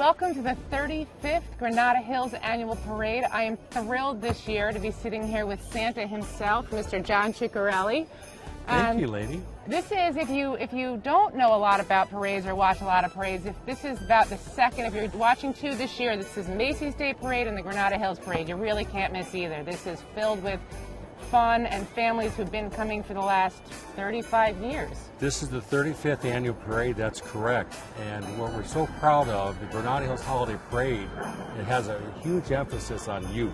welcome to the 35th Granada Hills Annual Parade. I am thrilled this year to be sitting here with Santa himself, Mr. John Ciccarelli. Thank you, lady. This is, if you don't know a lot about parades or watch a lot of parades, if this is about the second, if you're watching two this year, this is Macy's Day Parade and the Granada Hills Parade. You really can't miss either. This is filled with fun and families who've been coming for the last 35 years. This is the 35th annual parade, that's correct. And what we're so proud of, the Granada Hills Holiday Parade, it has a huge emphasis on youth.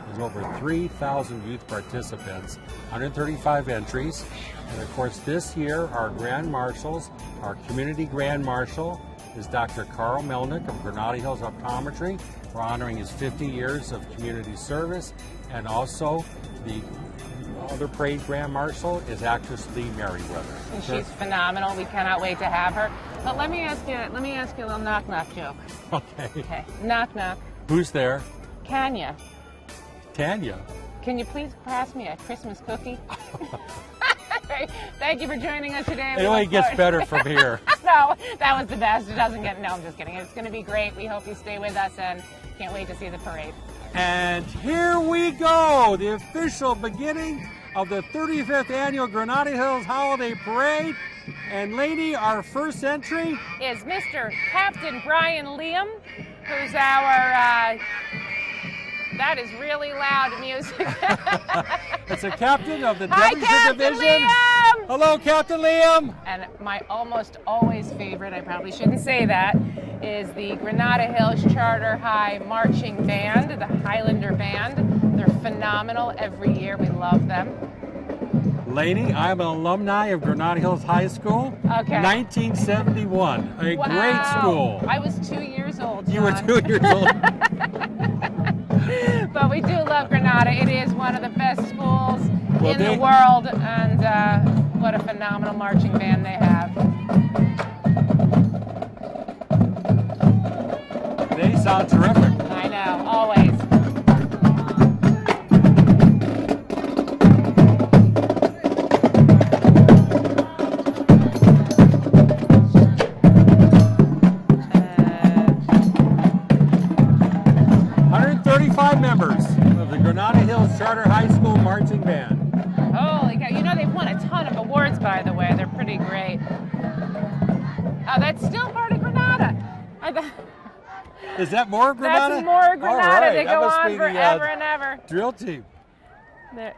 There's over 3,000 youth participants, 135 entries. And of course this year our Grand Marshals, our Community Grand Marshal is Dr. Carl Melnick of Granada Hills Optometry. We're honoring his 50 years of community service, and also the other parade Grand Marshal is actress Lee Merriweather. And she's phenomenal. We cannot wait to have her. But let me ask you a little knock-knock joke. Okay. Knock-knock. Who's there? Kanya. Tanya. Can you please pass me a Christmas cookie? Thank you for joining us today. It only gets better from here. No, that was the best. It doesn't get, no, I'm just kidding. It's going to be great. We hope you stay with us and can't wait to see the parade. And here we go, the official beginning of the 35th annual Granada Hills Holiday Parade. And lady, our first entry is Mr. Captain Brian Liam, who's our, that is really loud music. It's a captain of the Hi, Devonshire Captain Division. Liam! Hello, Captain Liam. And my almost always favorite, I probably shouldn't say that, is the Granada Hills Charter High Marching Band, the Highlander Band. They're phenomenal every year. We love them. Lady, I'm an alumni of Granada Hills High School. Okay. 1971. A Wow. great school. I was 2 years old, John. You were 2 years old. But we do love Granada. It is one of the best schools in the world, and what a phenomenal marching band they have. They sound terrific. I know, always. Members of the Granada Hills Charter High School Marching Band. Holy cow. You know, they've won a ton of awards, by the way. They're pretty great. Oh, that's still part of Granada. Is that more Granada? That's more Granada. Right. They go on forever and ever. Drill team. They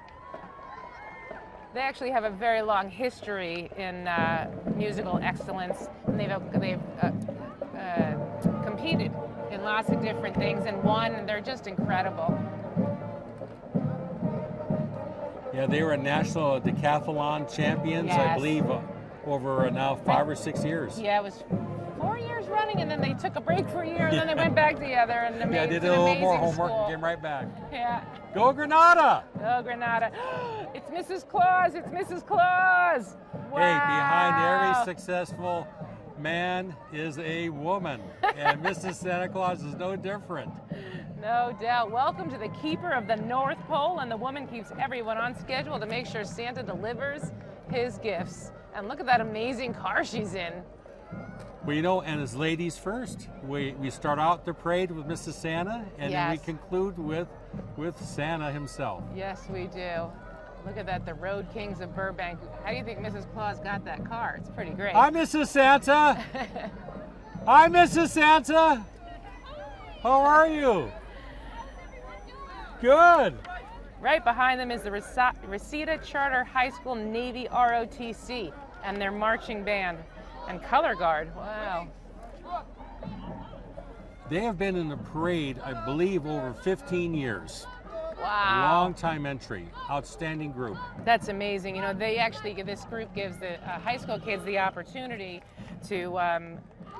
actually have a very long history in musical excellence, and they've competed in lots of different things and won, and they're just incredible. Yeah, they were national decathlon champions, yes. I believe, over now 5 or 6 years. Yeah, it was 4 years running, and then they took a break for a year, and then they went back together. And yeah, did a little more homework and came right back. Yeah. Go Granada! Go Granada. It's Mrs. Claus. It's Mrs. Claus. Wow. Hey, behind every successful man is a woman, and Mrs. Santa Claus is no different. No doubt. Welcome to the keeper of the North Pole, and the woman keeps everyone on schedule to make sure Santa delivers his gifts. And look at that amazing car she's in. Well, you know, and as ladies first, we start out the parade with Mrs. Santa, and then we conclude with Santa himself. Yes, we do. Look at that, the Road Kings of Burbank. How do you think Mrs. Claus got that car? It's pretty great. Hi, Mrs. Santa. Hi, Mrs. Santa. How are you? Good. Right behind them is the Reseda Charter High School Navy ROTC and their marching band and color guard. Wow. They have been in the parade, I believe, over 15 years. Wow. A long time entry. Outstanding group. That's amazing. You know, this group gives the high school kids the opportunity to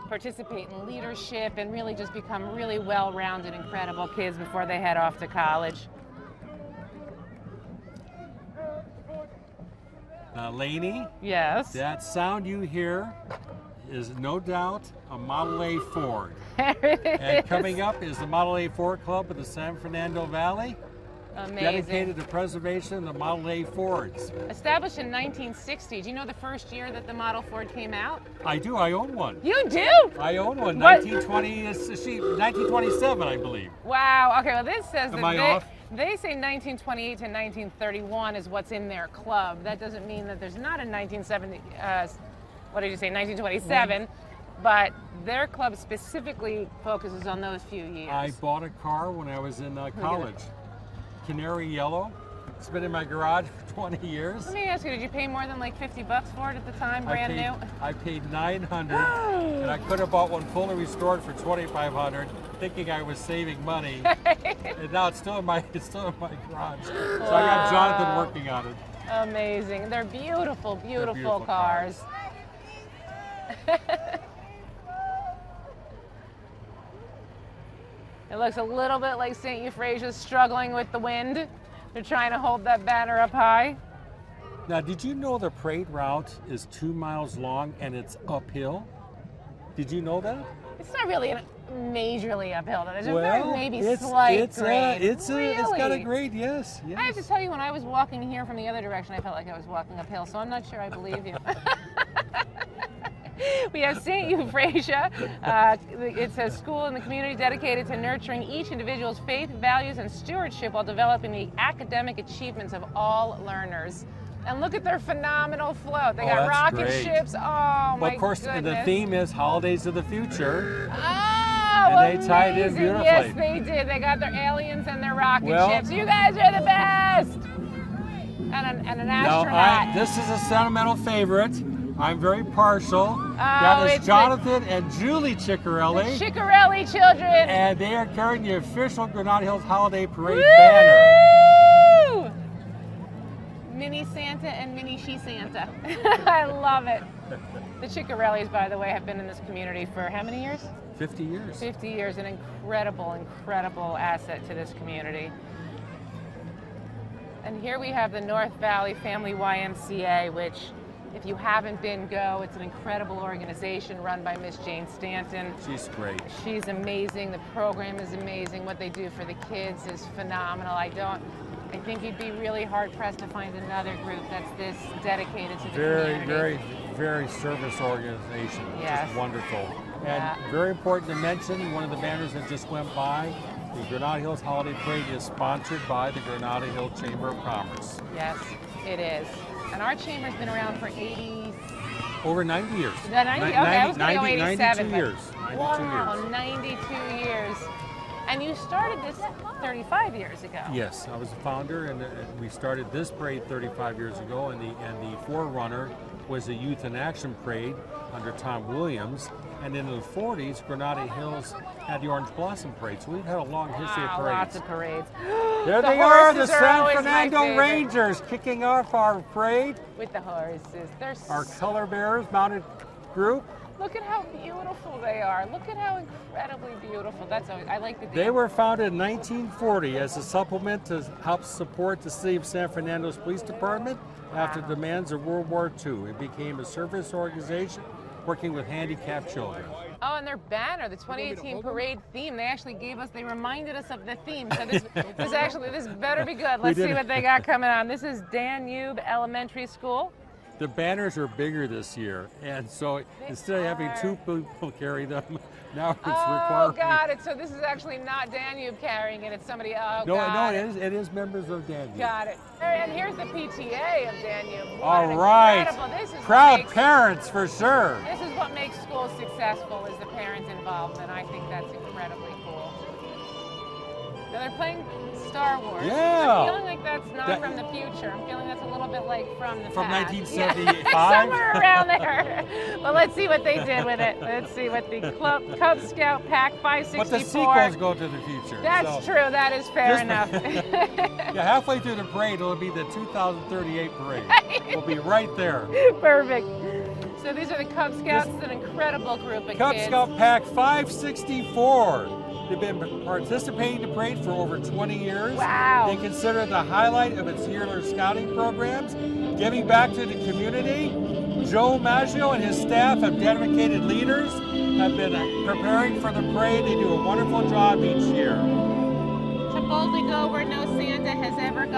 participate in leadership and really just become really well-rounded, incredible kids before they head off to college. Now, Lainey. Yes. That sound you hear is no doubt a Model A Ford. There it is. And coming up is the Model A Ford Club of the San Fernando Valley. Amazing. Dedicated to preservation of the Model A Fords. Established in 1960. Do you know the first year that the Model Ford came out? I do. I own one. You do? I own one. What? 1927, I believe. Wow. Okay. Well, this says Am I off? they say 1928 to 1931 is what's in their club. That doesn't mean that there's not a 1970. What did you say? 1927. But their club specifically focuses on those few years. I bought a car when I was in college. Canary yellow. It's been in my garage for 20 years. Let me ask you, did you pay more than like $50 for it at the time, brand new? I paid $900, and I could have bought one fully restored for $2,500, thinking I was saving money. And now it's still in my garage. So I got Jonathan working on it. Amazing. They're beautiful, beautiful cars. It looks a little bit like St. Euphrasia's struggling with the wind. They're trying to hold that banner up high. Now, did you know the parade route is 2 miles long and it's uphill? Did you know that? It's not really majorly uphill. There's a Well, maybe slight grade. It's got a Really? grade, yes. I have to tell you, when I was walking here from the other direction, I felt like I was walking uphill, so I'm not sure I believe you. We have St. Euphrasia. It's a school in the community dedicated to nurturing each individual's faith, values, and stewardship while developing the academic achievements of all learners. And look at their phenomenal float. They got rocket great. ships. Oh, my Of course, goodness. the theme is Holidays of the Future. Oh, And they tied in amazing. beautifully. Yes, they did. They got their aliens and their rocket Well- ships. You guys are the best. And an astronaut. Now, this is a sentimental favorite. I'm very partial. That it's is Jonathan and Julie Ciccarelli. Ciccarelli children. And they are carrying the official Granada Hills Holiday Parade Woo! banner. Mini Santa and Mini She Santa. I love it. The Ciccarellis, by the way, have been in this community for how many years? 50 years. 50 years, an incredible, incredible asset to this community. And here we have the North Valley Family YMCA, which, if you haven't been, go. It's an incredible organization run by Miss Jane Stanton. She's great. She's amazing. The program is amazing. What they do for the kids is phenomenal. I think you'd be really hard pressed to find another group that's this dedicated to the community. Very service organization. Yes. Just wonderful. Yeah. And very important to mention, one of the banners that just went by, the Granada Hills Holiday Parade is sponsored by the Granada Hills Chamber of Commerce. Yes, it is. And our chamber's been around for 80... Over 90 years. 90? Okay, I was going to go 87. 92 years. 92 Wow, years. 92 years. And you started this 35 years ago. Yes, I was a founder, and we started this parade 35 years ago, and the forerunner was the Youth in Action Parade under Tom Williams, and in the 40s, Granada Hills had the Orange Blossom Parade, so we've had a long history of Wow, parades. lots of parades. There they are, the horses are San always my Fernando favorite. Rangers kicking off our parade, With the horses. They're our color bearers mounted group. Look at how beautiful they are. Look at how incredibly beautiful. That's always, I like the They were founded in 1940 as a supplement to help support the City of San Fernando's Police Department after demands of World War II. It became a service organization working with handicapped children. Oh, and their banner, the 2018 parade theme, they reminded us of the theme. So this better be good. Let's see what they got coming on. This is Danube Elementary School. The banners are bigger this year, and so instead of having two people carry them, now it's required. Oh, got it. So this is actually not Danube carrying it. It's somebody else. No, it is members of Danube. Got it. And here's the PTA of Danube. All right. This is Proud parents for sure. This is what makes schools successful, is the parent involvement. I think that's incredibly cool. Now they're playing Star Wars. Yeah. I'm feeling like that's not from the future. I'm feeling that's a little bit like from the From past. 1975? Yeah. Somewhere around there. Well, let's see what they did with it. Let's see what the Cub Scout Pack 564. But the sequels go to the future. That's true. That is fair enough. Yeah, halfway through the parade, it'll be the 2038 parade. We'll be right there. Perfect. So these are the Cub Scouts. It's an incredible group of Cub kids. Scout Pack 564. They've been participating in the parade for over 20 years. Wow. They consider it the highlight of its yearly scouting programs, giving back to the community. Joe Maggio and his staff of dedicated leaders have been preparing for the parade. They do a wonderful job each year. To boldly go where no Santa has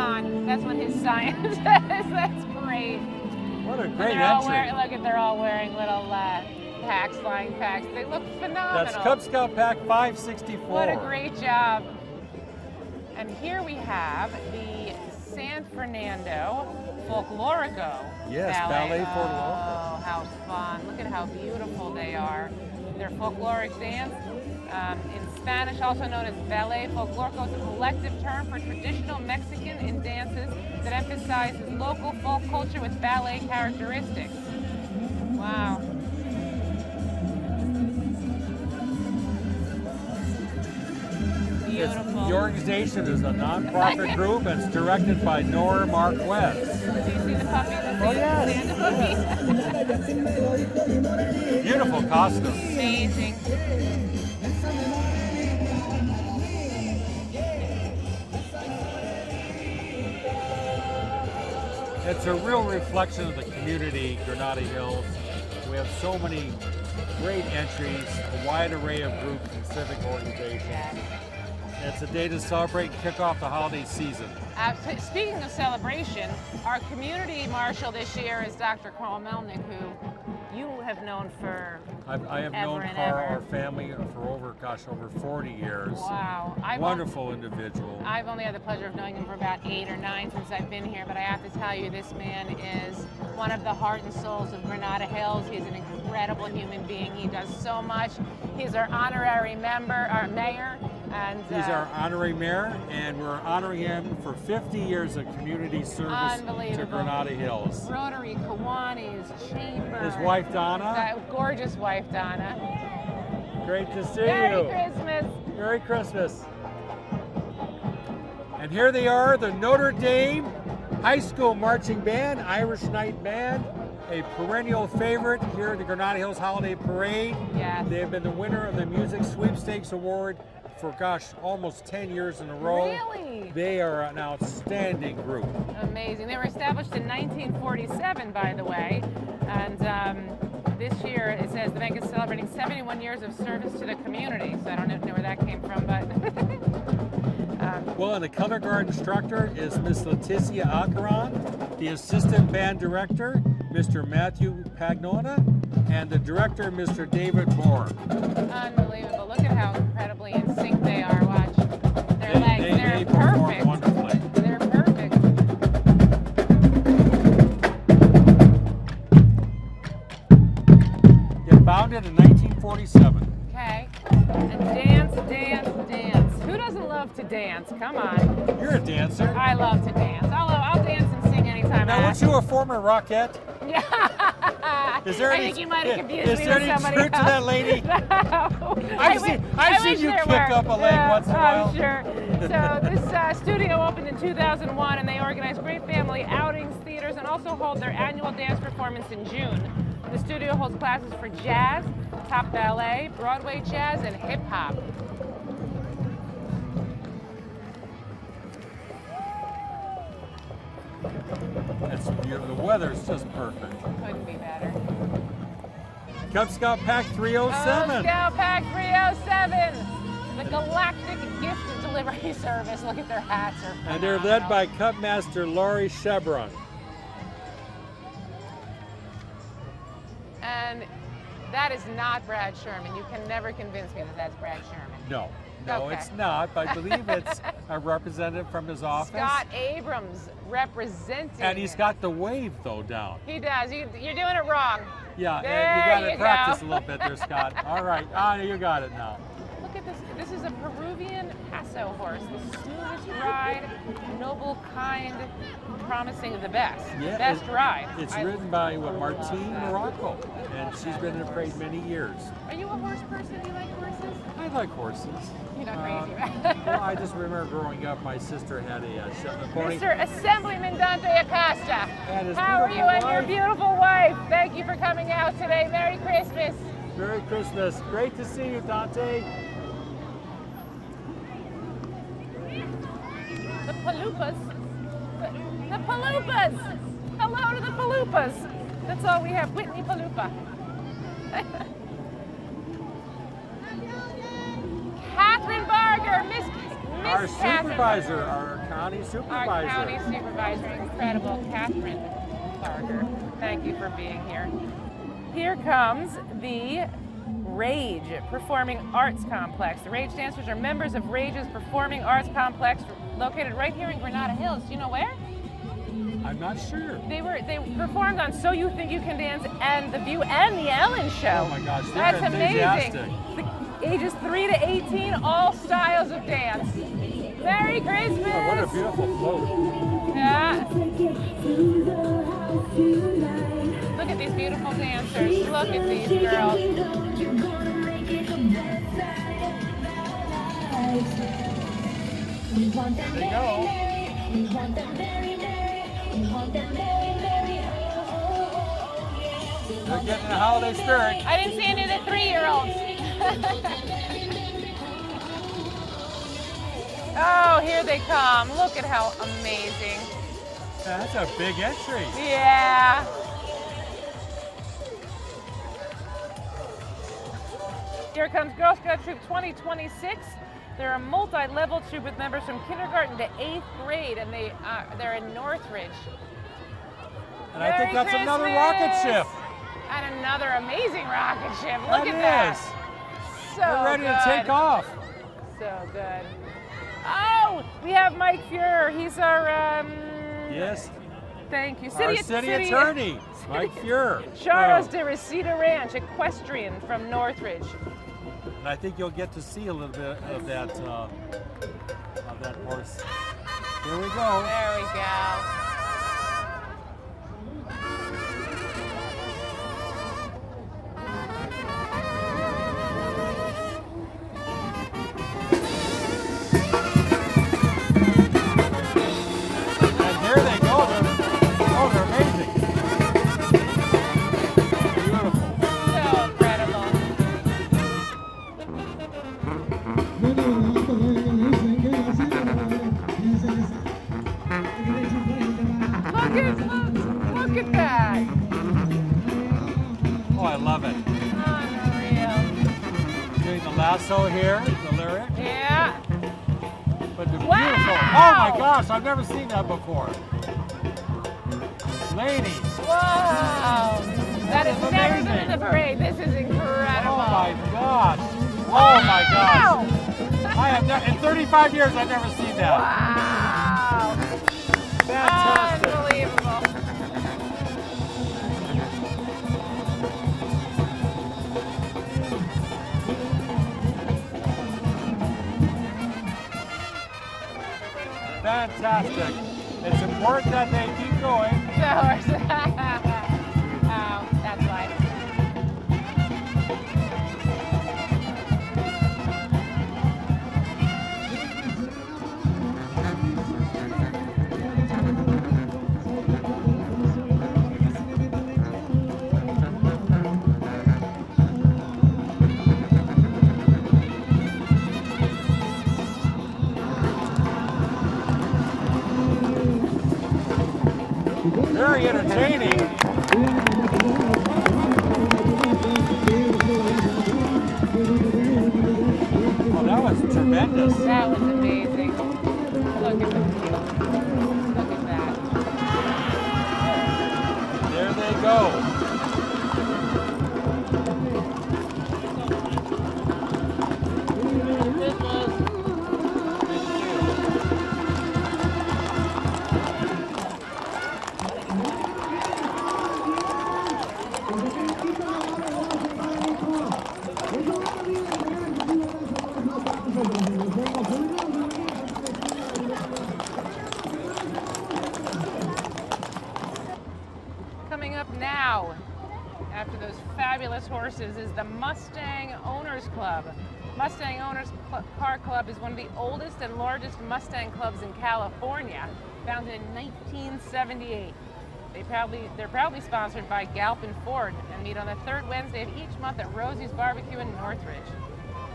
on. That's what his sign says. That's great. What a great entry. They're all wearing little packs, flying packs. They look phenomenal. That's Cub Scout Pack 564. What a great job. And here we have the San Fernando Folklorico. Yes, Ballet Folklorico. Oh, how fun. Look at how beautiful they are. Their folkloric dance, in Spanish also known as ballet folklorico, is a collective term for traditional Mexican dances that emphasizes local folk culture with ballet characteristics. Wow. Beautiful. The organization is a non-profit group and it's directed by Nora Marquez. Do you see the puppy? Oh, yes. Beautiful costume. Amazing. It's a real reflection of the community, Granada Hills. We have so many great entries, a wide array of groups and civic organizations. It's a day to celebrate and kick off the holiday season. Speaking of celebration, our community marshal this year is Dr. Carl Melnick, who you have known for I have known Carl, our family, for over 40 years. Wow. Wonderful individual. I've only had the pleasure of knowing him for about 8 or 9 since I've been here, but I have to tell you, this man is one of the heart and souls of Granada Hills. He's an incredible human being. He does so much. He's our honorary mayor. And, he's our honorary mayor, and we're honoring him for 50 years of community service to Granada Hills. Rotary, Kiwanis, Chamber. His wife, Donna. Gorgeous wife, Donna. Great to see Merry you. Merry Christmas. Merry Christmas. And here they are, the Notre Dame High School Marching Band, Irish Night Band, a perennial favorite here at the Granada Hills Holiday Parade. Yes. They have been the winner of the Music Sweepstakes Award for, almost 10 years in a row. Really? They are an outstanding group. Amazing. They were established in 1947, by the way, and this year it says the bank is celebrating 71 years of service to the community, so I don't know where that came from, but... Well, and the color guard instructor is Miss Leticia Acaron, the assistant band director, Mr. Matthew Pagnona, and the director, Mr. David Moore. Unbelievable. Look at how incredibly in sync they are. Watch. Their legs. They're perfect. Wonderfully. They're perfect. Yeah, founded in 1947. Okay. And dance, dance, dance. Who doesn't love to dance? Come on. You're a dancer. I love to dance. I'll dance and sing anytime. Now, weren't you a former Rockette? Yeah. Is there I any, think you might have confused is me there with any somebody truth to else. that lady? No. I've seen you kick up a leg once in a while. I'm sure. So this studio opened in 2001, and they organize great family outings, theaters, and also hold their annual dance performance in June. The studio holds classes for jazz, top ballet, Broadway jazz, and hip hop. It's beautiful. The weather's just perfect. Couldn't be better. Cub Scout Pack 307. Cub Scout Pack 307. The Galactic Gift Delivery Service. Look at their hats. And they're led by Cub Master Laurie Chevron. And that is not Brad Sherman. You can never convince me that that's Brad Sherman. No, Okay. It's not. But I believe it's a representative from his office. Scott Abrams representing. And he's got the wave, though, down. He does. You're doing it wrong. Yeah, there and you got to you practice go. a little bit there, Scott. All right. You got it now. Look at this. This is a Peruvian Paso horse. The smoothest ride, noble, kind, promising the best. Yeah, best ride. It's ridden by Martine Morocco, and she's been in the parade many years. Are you a horse person? Do you like horses? I like horses. You're not crazy, right? Well, I just remember growing up, my sister had a pony. Mr. Assemblyman Dante Acosta. And his How are you beautiful and your wife. beautiful wife? Thank you for coming out today. Merry Christmas. Merry Christmas. Great to see you, Dante. The Paloopas. The Paloopas. Hello to the Paloopas. That's all we have. Whitney Paloopa. Catherine Barger, Miss Our Catherine. supervisor, our county Our supervisor. county supervisor, incredible, Catherine Barker. Thank you for being here. Here comes the Rage Performing Arts Complex. The Rage dancers are members of Rage's Performing Arts Complex, located right here in Granada Hills. Do you know where? I'm not sure. They performed on So You Think You Can Dance and The View and The Ellen Show. Oh my gosh, they're That's enthusiastic. amazing. The ages 3 to 18, all styles of dance. Merry Christmas! Oh, what a beautiful float. Yeah. Look at these beautiful dancers. Look at these girls. There they go. They're getting the holiday spirit. I didn't see any of the 3-year-olds. Oh, here they come. Look at how amazing. That's a big entry. Yeah. Here comes Girl Scout Troop 2026. They're a multi-level troop with members from kindergarten to 8th grade, and they're in Northridge. And I think that's another rocket ship. And another amazing rocket ship. Look at that. So We're ready to take off. So good. Oh, we have Mike Fuhrer. He's our Yes. Thank you. Our city attorney, Mike Fuhrer. Charles de Reseda Ranch, equestrian from Northridge. And I think you'll get to see a little bit of that horse. Here we go. There we go. And here they go. They're amazing. Beautiful. So incredible. Look at that. Oh, I love it. Unreal. Doing the lasso here, the lyric. Yeah. But the Wow. beautiful. Oh my gosh, I've never seen that before. Ladies. Whoa. That has never been amazing. in the parade. This is incredible. Oh my gosh. Wow. Oh my gosh. I have never, in 35 years, I've never seen that. Wow. Fantastic. Unbelievable. Fantastic. It's important that they keep going. Oh, that's life. Very entertaining. Oh, that was tremendous. That was amazing. Look at that. Look at that. There they go. Coming up now, after those fabulous horses, is the Mustang Owners Club. Mustang Owners Car Club is one of the oldest and largest Mustang clubs in California, founded in 1978. They're proudly sponsored by Galpin Ford and meet on the third Wednesday of each month at Rosie's Barbecue in Northridge.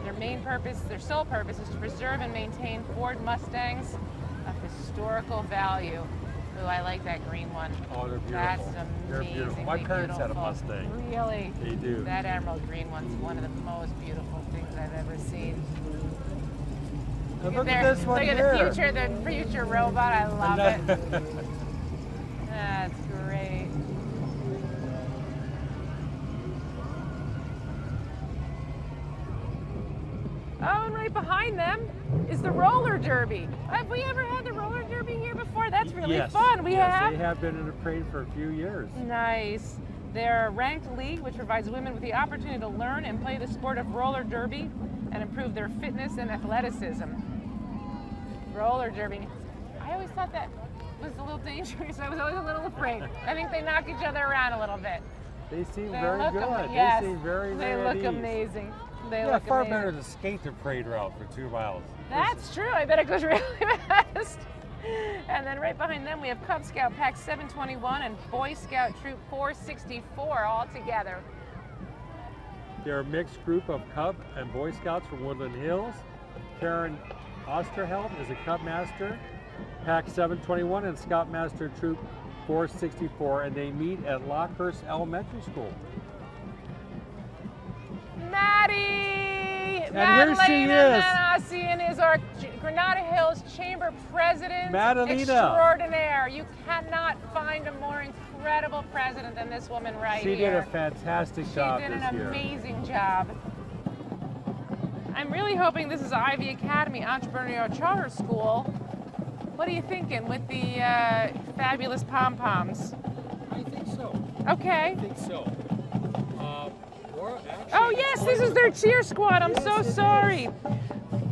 Their sole purpose is to preserve and maintain Ford Mustangs of historical value. Ooh, I like that green one. Oh, they're beautiful. That's They're amazing. beautiful. My parents had a Mustang. Really? They do. That emerald green one's one of the most beautiful things I've ever seen. And look at this one look here. Look at the future robot. I love it. That's great. Oh, and right behind them is the roller derby. Have we ever had the roller derby here before? That's really fun. We have. They have been in the parade for a few years. Nice. They're a ranked league which provides women with the opportunity to learn and play the sport of roller derby and improve their fitness and athleticism. Roller derby. I always thought that was a little dangerous. I was always a little afraid. I think they knock each other around a little bit. They seem very good. Yes, they seem very They look amazing. They look far amazing. better to skate the parade route for 2 miles. That's true. I bet it goes really fast. And then right behind them we have Cub Scout Pack 721 and Boy Scout Troop 464 all together. They're a mixed group of Cub and Boy Scouts from Woodland Hills. Karen Osterheld is a Cub Master, Pack 721, and Scoutmaster Troop 464, and they meet at Lockhurst Elementary School. Maddie! And here she is. Manasian is our Granada Hills Chamber President Madalena. extraordinaire. You cannot find a more incredible president than this woman right She here. did a fantastic job She did this an year. amazing job. I'm really hoping this is Ivy Academy Entrepreneurial Charter School. What are you thinking with the fabulous pom-poms? I think so. Okay. I think so. Oh yes, this is their cheer squad. I'm so sorry.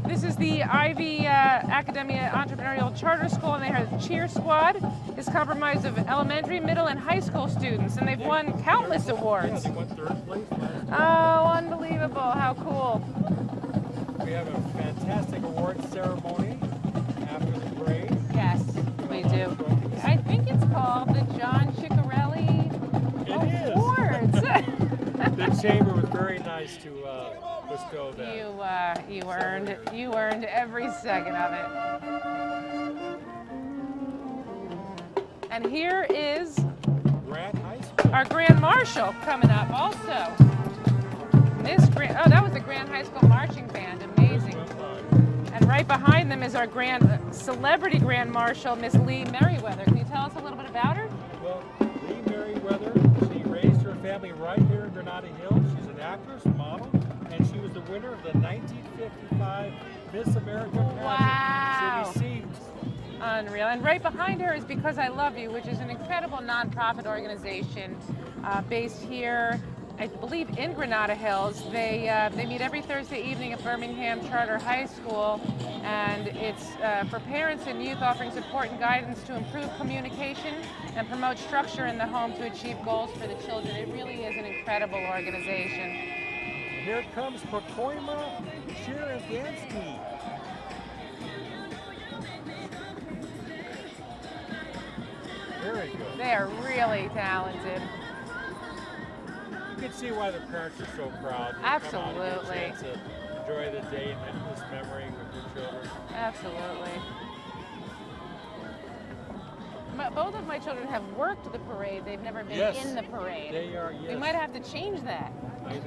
This is the Ivy Academia Entrepreneurial Charter School, and they have a cheer squad. It's comprised of elementary, middle, and high school students, and they've won countless awards. Yeah, they won 3rd place last year. Oh, unbelievable! How cool! We have a fantastic award ceremony after the parade. Yes, we do. I think it's called the John Ciccarelli Awards. The chamber was very nice to bestow that. You earned every second of it. And here is our Grand Marshal coming up also. That was the Grand High School Marching Band, amazing. And right behind them is our celebrity Grand Marshal, Miss Lee Merriweather. Can you tell us a little bit about her? Well, Lee Merriweather, she raised her family right here in Granada Hills. She's an actress, model, and she was the winner of the 1955 Miss America pageant. Wow. City Seats. Unreal. And right behind her is Because I Love You, which is an incredible nonprofit organization based here, I believe, in Granada Hills. They meet every Thursday evening at Birmingham Charter High School, and it's for parents and youth, offering support and guidance to improve communication and promote structure in the home to achieve goals for the children. It really is an incredible organization. Here comes Pacoima Cheer and Dance Team. Very good. They are really talented. You can see why the parents are so proud. Absolutely. To enjoy the day in this memory with your children. Absolutely. Both of my children have worked the parade. They've never been in the parade. They are, yes. We might have to change that. I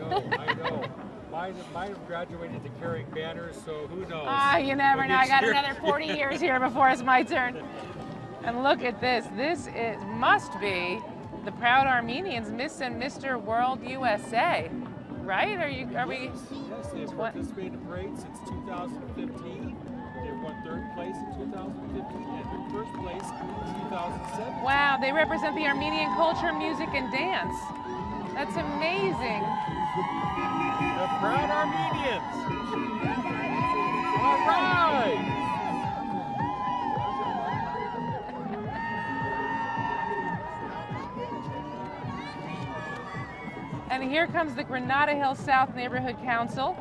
know. Mine have graduated to carrying banners, so who knows? You never know. I got another 40 years here before it's my turn. And look at this. This must be the proud Armenians, Miss and Mr. World USA, right? Are we? Yes, they've participated in the parade since 2015. They won 3rd place in 2015 and their 1st place in 2007. Wow, they represent the Armenian culture, music, and dance. That's amazing. The proud Armenians. All right. And here comes the Granada Hills South Neighborhood Council,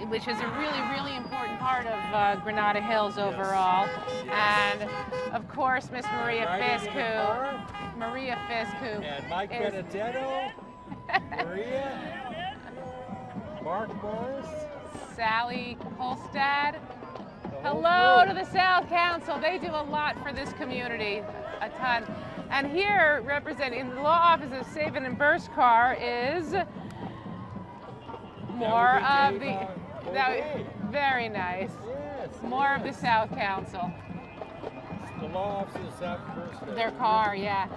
which is a really, really important part of Granada Hills overall. And of course, Miss Maria Fisk, who and Mike Benedetto, Maria, Mark Morris, Sally Holstad. Hello to the South Council. They do a lot for this community, a ton. And here, representing the law office of Savin and Burskar, is more of the. Very nice. Yes. More of the South Council. The law office is South First. Their car, yeah.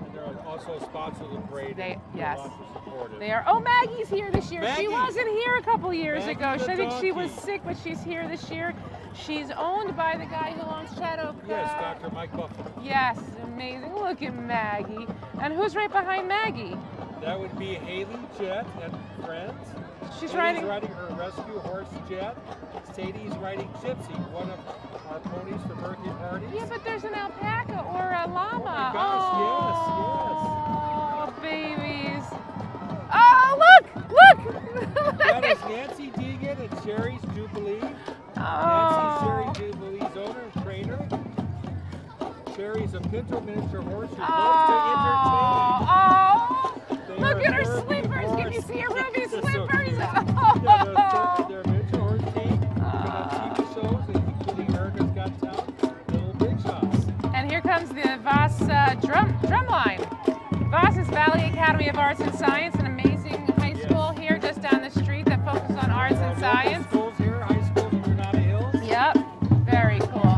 And they're also sponsors of the parade. Yes. Supportive. They are. Oh, Maggie's here this year. Maggie. She wasn't here a couple years Maggie ago. the I think she was donkey. sick, but she's here this year. She's owned by the guy who owns Shadow. Yes, Dr. Mike Buffalo. Yes, amazing. Look at Maggie. And who's right behind Maggie? That would be Haley Jet and friends. She's Haley's riding her rescue horse Jet. Sadie's riding Gypsy, one of our ponies for birthday parties. Yeah, but there's an alpaca or a llama. Oh my gosh, Oh, babies. Oh, look! Look! That is Nancy Deegan and Sherry's Jubilee. Oh. Nancy's Sherry Jubilee's owner and trainer. Sherry's a Pinto miniature horse who loves to entertain. Oh, They look are at her Ruby slippers. horse. Can you see her Ruby They're so slippers? cute. Oh. Yeah, they're miniature horse team. They're on TV shows, including America's Got Talent, Little Big Shots. And here comes the Voss drum line. Voss is Valley Academy of Arts and Science, an amazing high school here just down the street that focuses on arts and science. Schools here, high schools in Granada Hills. Yep, very cool.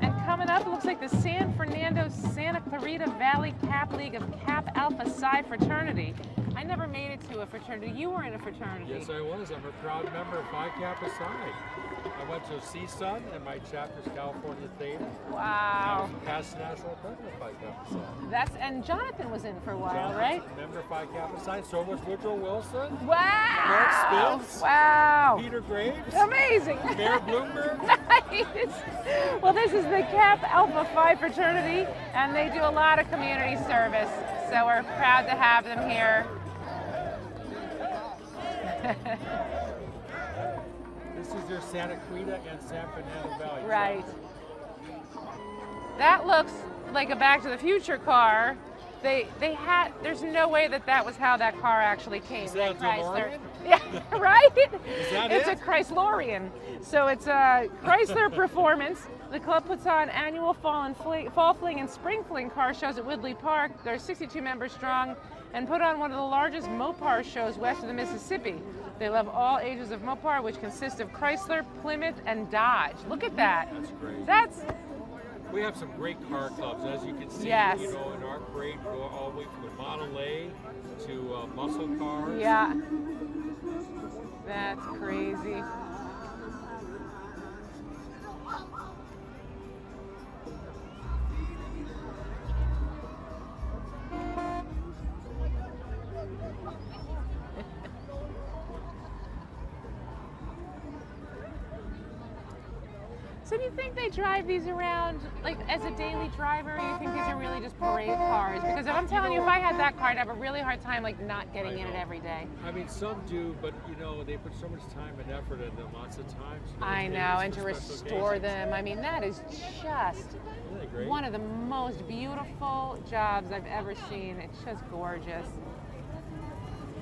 And coming up, it looks like the San Fernando Santa Clarita Valley Cap League of Cap Alpha Psi Fraternity. I never made it to a fraternity. You were in a fraternity. Yes, I was. I'm a proud member of Phi Kappa Psi. I went to CSUN and my chapter's California Theta. Wow. I was past national president of Phi Kappa Psi. And Jonathan was in for a while, Jonathan's right? a member of Phi Kappa Psi. So was Woodrow Wilson, Wow. Mark Spitz, Wow. Peter Graves, Amazing. Mayor Bloomberg. Nice. Well, this is the Cap Alpha Phi fraternity, and they do a lot of community service. So we're proud to have them here. This is their Santa Clarita and San Fernando Valley. Right. That looks like a Back to the Future car. There's no way that was how that car actually came. Is that a DeLorean? Yeah, right? Is that it's it? a Chryslorian. So it's a Chrysler Performance. The club puts on annual fall fling and spring fling car shows at Woodley Park. They're 62 members strong and put on one of the largest Mopar shows west of the Mississippi. They love all ages of Mopar, which consist of Chrysler, Plymouth, and Dodge. Look at that. That's great. That's We have some great car clubs, as you can see. Yes. You know, in our parade, we go all the way from the Model A to muscle cars. yeah. That's crazy. So do you think they drive these around like as a daily driver, or you think these are really just parade cars? Because I'm telling you, if I had that car, I'd have a really hard time like not getting in it every day. I mean, some do, but you know, they put so much time and effort into them lots of times. I know, and to restore them. I mean, that is just Great. one of the most beautiful jobs I've ever seen. It's just gorgeous.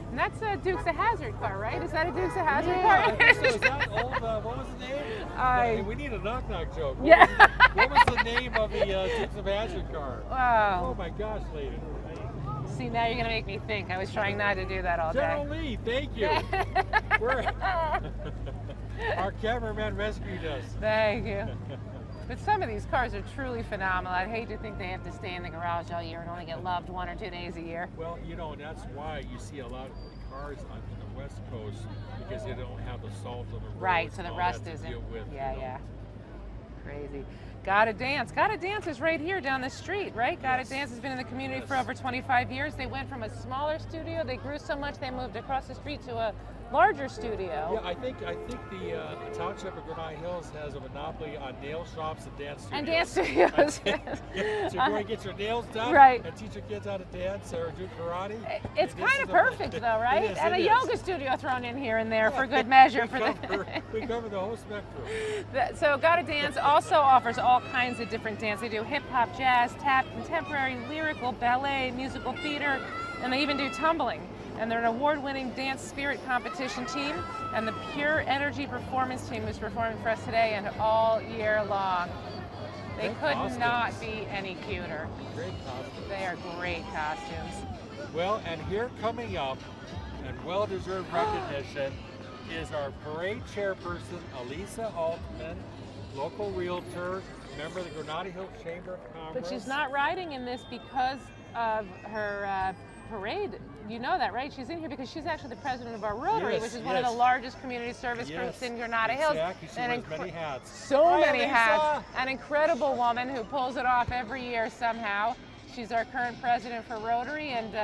And that's a Dukes of Hazzard car, right? Is that a Dukes of Hazzard car? I think so. Is that old, what was the name? We need a knock-knock joke. Yeah. What was the name of the Dukes of Hazzard car? Wow. Oh my gosh, lady. See, now you're going to make me think. I was trying not to do that all day. General Lee, thank you. Our cameraman rescued us. Thank you. But some of these cars are truly phenomenal. I'd hate to think they have to stay in the garage all year and only get loved 1 or 2 days a year. Well, you know, and that's why you see a lot of cars on the West Coast, because they don't have the salt on the roads. Right, so the and all rust that to isn't. deal with, Yeah, you know. yeah. Crazy. Gotta Dance. Gotta Dance is right here down the street, right? Gotta Yes. Dance has been in the community Yes. for over 25 years. They went from a smaller studio, they grew so much they moved across the street to a larger studio. Yeah, I think the township of Granada Hills has a monopoly on nail shops and dance studios. And dance studios. So you're going to get your nails done, Right. and teach your kids how to dance or do karate. It's And this kind is of a- perfect though, right? It is, and it a is. yoga studio thrown in here and there for good measure. We cover the whole spectrum. So Gotta Dance also offers all kinds of different dance. They do hip hop, jazz, tap, contemporary, lyrical, ballet, musical theater, and they even do tumbling. And they're an award-winning dance spirit competition team, and the Pure Energy Performance team is performing for us today and all year long. They Great could costumes. not be any cuter. Great costumes. They are great costumes. Well, and here coming up, and well-deserved recognition, is our parade chairperson, Elisa Altman, local realtor, member of the Granada Hills Chamber of Commerce. But she's not riding in this because of her parade. You know that, right? She's in here because she's actually the president of our Rotary, Yes, which is one of the largest community service groups in Granada Hills. Exactly. She wears many hats. So Hi, many Elisa. hats. An incredible woman who pulls it off every year somehow. She's our current president for Rotary, and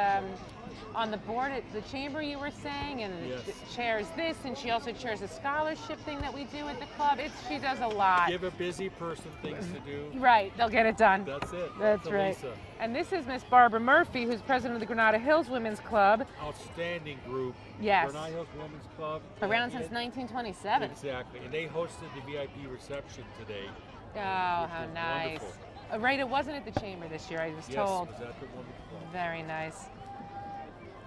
on the board at the chamber, you were saying, and Yes. chairs this, and she also chairs a scholarship thing that we do at the club. She does a lot. Give a busy person things to do. Right, they'll get it done. That's it. That's right. Elisa. And this is Miss Barbara Murphy, who's president of the Granada Hills Women's Club. Outstanding group. Yes. Granada Hills Women's Club. Around since 1927. Exactly. And they hosted the VIP reception today. Oh, how was nice. wonderful. Right, it wasn't at the chamber this year, I was told. Yes, was at the Women's Club. Very nice.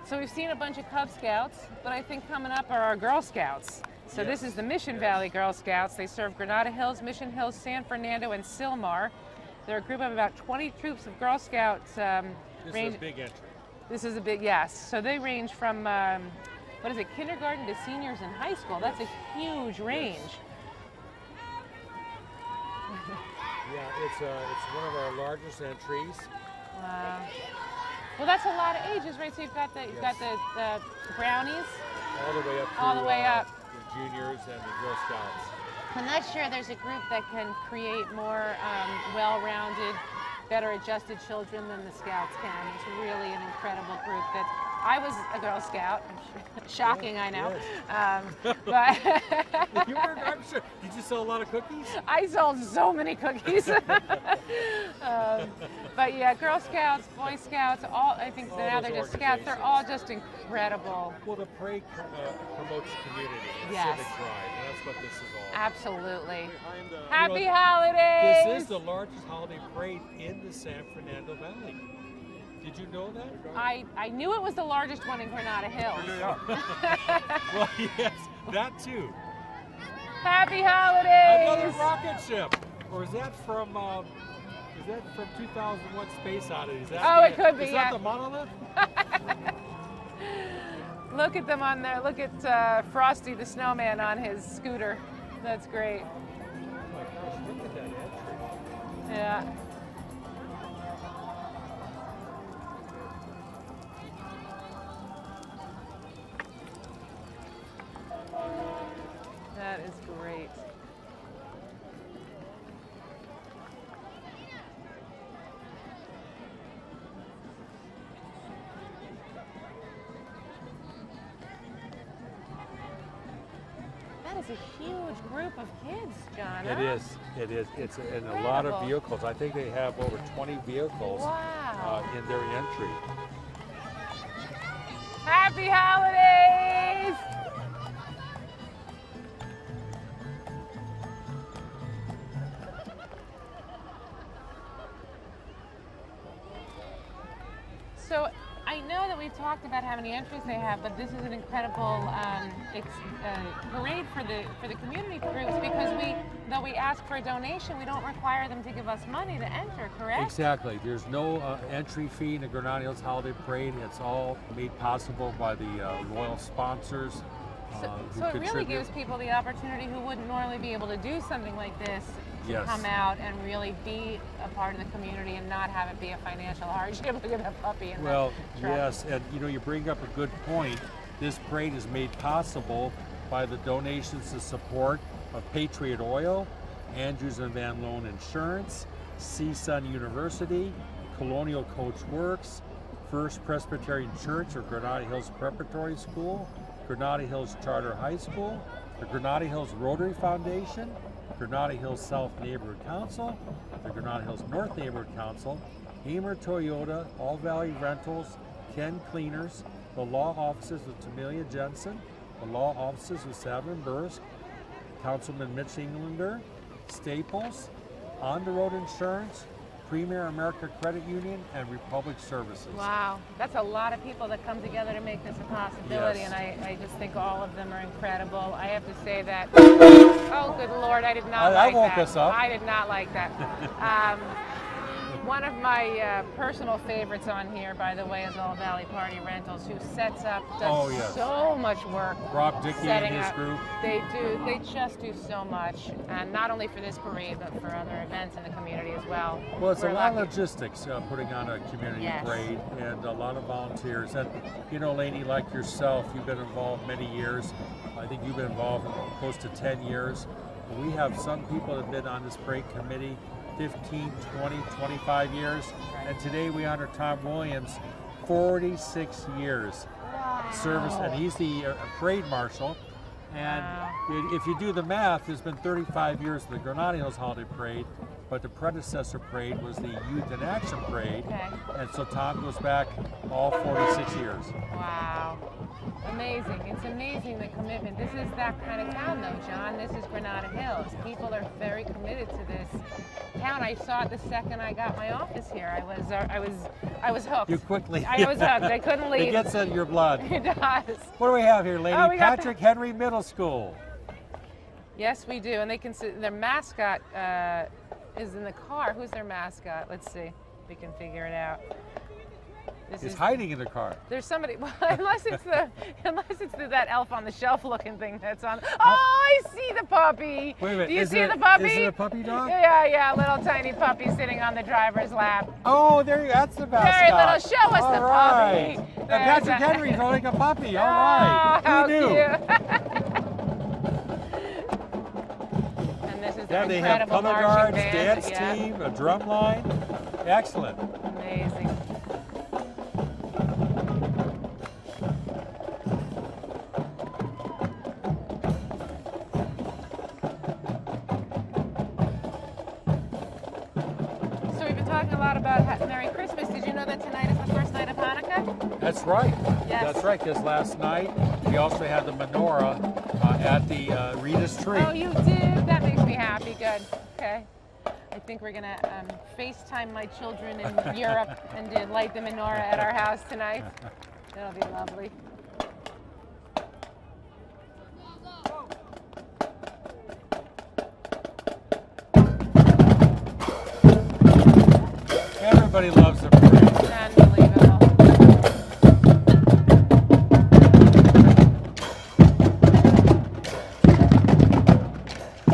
So we've seen a bunch of Cub Scouts, but I think coming up are our Girl Scouts. So this is the Mission Valley Girl Scouts. They serve Granada Hills, Mission Hills, San Fernando, and Sylmar. They're a group of about 20 troops of Girl Scouts. This is a big entry. This is a big, yes. So they range from, what is it, kindergarten to seniors in high school. That's a huge range. Yeah, it's one of our largest entries. Wow. Well, that's a lot of ages, right? So you've got the brownies. All the way up to All the way up. the juniors and the Girl Scouts. And next year there's a group that can create more well-rounded, better adjusted children than the Scouts can. It's really an incredible group. I was a Girl Scout. Shocking, I know. Yes. But I'm sure. Did you sell a lot of cookies? I sold so many cookies. But yeah, Girl Scouts, Boy Scouts, I think now they're just Scouts. They're all just incredible. Well, the parade promotes community and Yes. civic pride, and that's what this is all. Absolutely. And, Happy you know, holidays! This is the largest holiday parade in the San Fernando Valley. Did you know that? I knew it was the largest one in Granada Hills. Well, yes, that too. Happy holidays! Another rocket ship, or is that from 2001: Space Odyssey? Is that It could be. Is Yeah. that the monolith? Look at them on there. Look at Frosty the Snowman on his scooter. That's great. Oh my gosh! Look at that entry. Yeah. That is great. That is a huge group of kids, John. It is. It is. It's in a lot of Incredible. vehicles. I think they have over 20 vehicles Wow. in their entry. Happy holidays! So I know that we've talked about how many entries they have, but this is an incredible parade for the community groups because though we ask for a donation, we don't require them to give us money to enter, correct? Exactly. There's no entry fee in the Granada Hills Holiday Parade. It's all made possible by the loyal sponsors. So who it really contribute. gives people the opportunity who wouldn't normally be able to do something like this to Yes. come out and really be a part of the community and not have it be a financial hardship. Look at that puppy in Well, the truck. yes, and you bring up a good point. This parade is made possible by the donations and support of Patriot Oil, Andrews and Van Loan Insurance, CSUN University, Colonial Coach Works, First Presbyterian Church or Granada Hills Preparatory School, Granada Hills Charter High School, the Granada Hills Rotary Foundation, Granada Hills South Neighborhood Council, the Granada Hills North Neighborhood Council, Hamer Toyota, All Valley Rentals, Ken Cleaners, the law offices of Tamelia Jensen, the law offices of Savin Bursk, Councilman Mitch Englander, Staples, On the Road Insurance, Premier America Credit Union, and Republic Services. Wow, that's a lot of people that come together to make this a possibility, Yes. and I just think all of them are incredible. I have to say that, oh good Lord, I did not like woke that. us up. I did not like that. One of my personal favorites on here, by the way, is All Valley Party Rentals, who sets up, does so much work. Rob Dickey and his up. group. They do. They just do so much, and not only for this parade, but for other events in the community as well. Well, it's We're a lot of lucky. logistics putting on a community Yes. parade, and a lot of volunteers. And you know, Lainey, like yourself, you've been involved many years. I think you've been involved close to 10 years. We have some people that have been on this parade committee 15, 20, 25 years. And today we honor Tom Williams, 46 years service, and he's the parade marshal. And if you do the math, there's been 35 years of the Granada Hills Holiday Parade, but the predecessor parade was the Youth in Action Parade. Okay. And so Tom goes back all 46 years. Wow. Amazing. It's amazing, the commitment. This is that kind of town, though, John. This is Granada Hills. People are very committed to this town. I saw it the second I got my office here. I was hooked. You quickly. I was hooked. I couldn't leave. It gets in your blood. It does. What do we have here, lady? Oh, we got Patrick Henry Middle School. Yes, we do. And they can see their mascot is in the car. Who's their mascot? Let's see. We can figure it out. He's hiding in the car. There's somebody. Well, unless it's that elf on the shelf looking thing that's on. Oh, I see the puppy. Wait a minute. Do you see the puppy? Is it a puppy dog? Yeah, a little tiny puppy sitting on the driver's lap. Oh, there you. That's the mascot. Very little. Show us All the right. puppy. And Patrick Henry's holding a puppy. All right. Oh, how Who knew? cute. And this is Yeah, the they have incredible color marching guards, band. dance Yeah. team, a drum line. Excellent. Amazing. So we've been talking a lot about Merry Christmas. Did you know that tonight is the first night of Hanukkah? That's right. Yes. That's right, because last night we also had the menorah at the Rita's tree. Oh, you did? That makes me happy. Good. Okay. I think we're going to FaceTime my children in Europe and light the menorah at our house tonight. That'll be lovely. Everybody loves the parade. Unbelievable.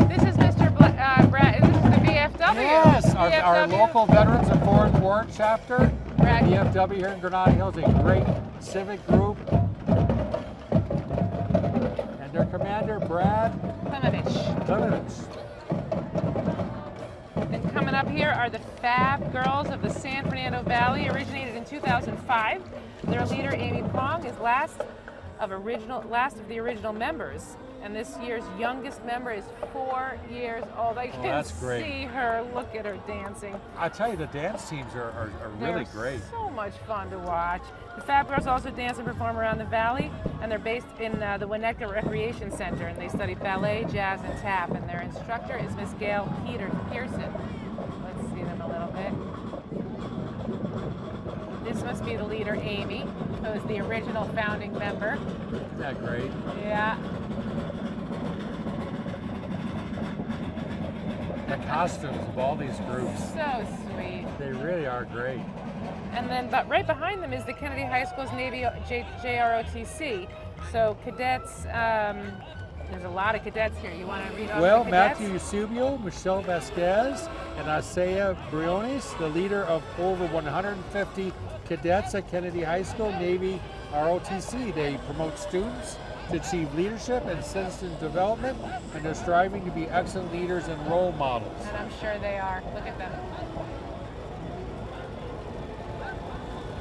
This is Mr. Brad. This is the VFW. Yes, our VFW. local Veterans of Foreign War chapter, Right. VFW here in Granada Hills, a great civic group. And their commander, Brad Klimovich. And coming up here are the Fab Girls of the San Fernando Valley, originated in 2005. Their leader, Amy Pong, is last of the original members. And this year's youngest member is 4 years old. I can that's great. see her. Look at her dancing. I tell you, the dance teams are really They're great. so much fun to watch. The Fab Girls also dance and perform around the valley, and they're based in the Winnetka Recreation Center, and they study ballet, jazz, and tap. And their instructor is Miss Gail Pearson. Let's see them a little bit. This must be the leader, Amy, who is the original founding member. Isn't that great? Yeah. The costumes of all these groups, So sweet. they really are great. And then, but right behind them is the Kennedy High School's Navy JROTC. So cadets, there's a lot of cadets here. You want to read off Well, the cadets? Matthew Eusebio, Michelle Vasquez, and Isaiah Briones, the leader of over 150 cadets at Kennedy High School, Navy ROTC. They promote students to achieve leadership and citizen development, and they're striving to be excellent leaders and role models. And I'm sure they are. Look at them.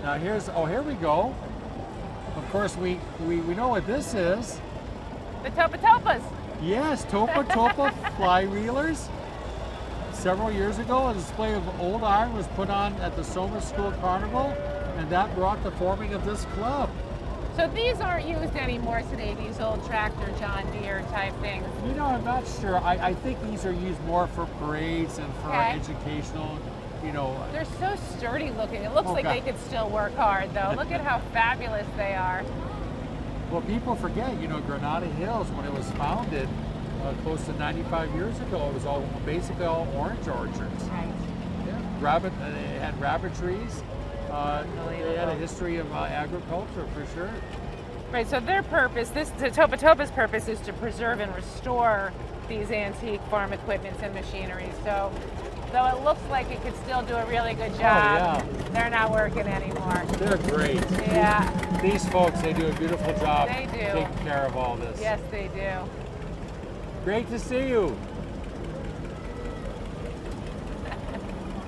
Now here we go. Of course, we know what this is. The Topa Topas. Yes, Topa Topa flywheelers. Several years ago, a display of old iron was put on at the Soma School Carnival, and that brought the forming of this club. So these aren't used anymore today, these old tractor John Deere type things. You know, I'm not sure. I think these are used more for parades and for Okay. educational you know. They're so sturdy looking. It looks like God. they could still work hard, though. Look at how fabulous they are. Well, people forget, you know, Granada Hills, when it was founded close to 95 years ago, it was all basically all orange orchards. Right. Yeah, they had rabbit trees. They had a history of agriculture for sure. Right, so their purpose, Topatopa's purpose is to preserve and restore these antique farm equipments and machinery. So though it looks like it could still do a really good job, they're not working anymore. They're great. Yeah. These folks, they do a beautiful job They do. taking care of all this. Yes, they do. Great to see you.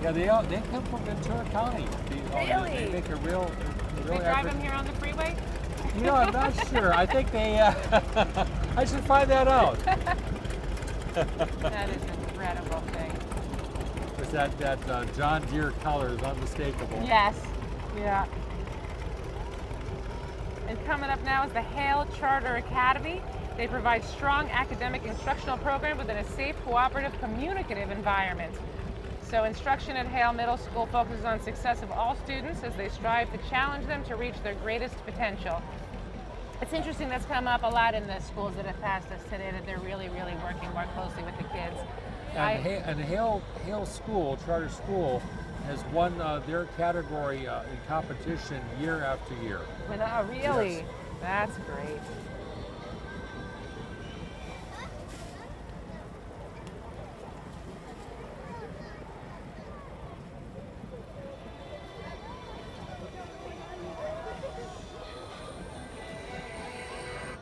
Yeah, they come from Ventura County. Really? They make a real They drive effort. them here on the freeway? You know, I'm not sure. I think they. I should find that out. That is an incredible thing. Because that John Deere color is unmistakable. Yes. Yeah. And coming up now is the Hale Charter Academy. They provide strong academic instructional program within a safe, cooperative, communicative environment. So instruction at Hale Middle School focuses on success of all students as they strive to challenge them to reach their greatest potential. It's interesting, that's come up a lot in the schools that have passed us today, that they're really, really working more closely with the kids. And Hale School, Charter School, has won their category in competition year after year. Really? Yes. That's great.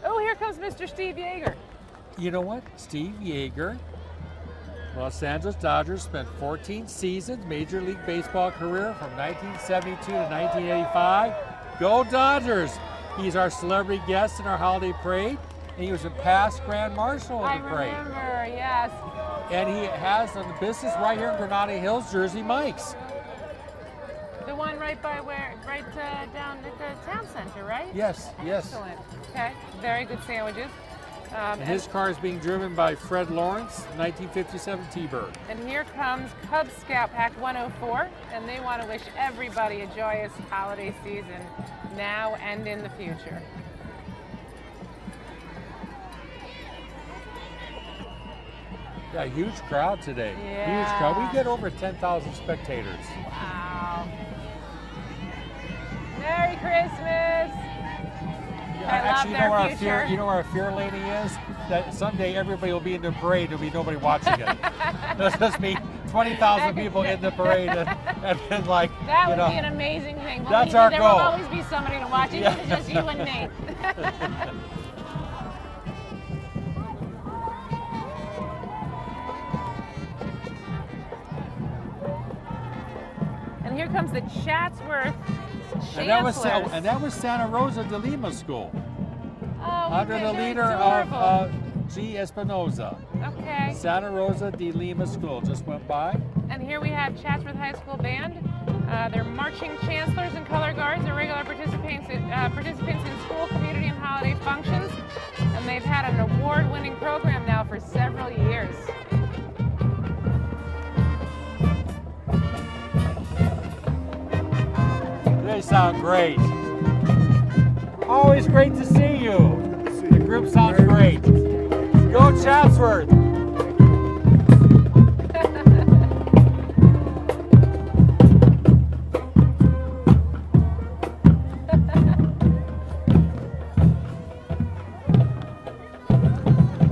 Oh, here comes Mr. Steve Yeager. You know what? Steve Yeager, Los Angeles Dodgers, spent 14 seasons, Major League Baseball career from 1972 to 1985. Go Dodgers! He's our celebrity guest in our holiday parade, and he was a past Grand Marshal of the parade. I remember, yes. And he has a business right here in Granada Hills, Jersey Mike's. The one right by down at the town center, right? Yes, yes. Excellent. Okay, very good sandwiches. And his car is being driven by Fred Lawrence, 1957 T-Bird. And here comes Cub Scout Pack 104, and they want to wish everybody a joyous holiday season now and in the future. Yeah, huge crowd today. Yeah. Huge crowd. We get over 10,000 spectators. Wow. Merry Christmas! Actually, you know where their future. you know where our fear lady is? That someday everybody will be in the parade, there'll be nobody watching it. There'll just be 20,000 people in the parade, and then like, That you would know, be an amazing thing. That's Believe me, our there goal. will always be somebody to watch, even if it's just you and me. And here comes the Chatsworth Chancellors. and that was Santa Rosa de Lima School, Oh, under okay, the very leader adorable. of G. Espinoza. Okay. Santa Rosa de Lima School just went by. And here we have Chatsworth High School Band. They're marching chancellors and color guards. They're regular participants in school, community, and holiday functions. And they've had an award-winning program now for several years. They sound great. Always great to see you. The group sounds great. Go Chatsworth!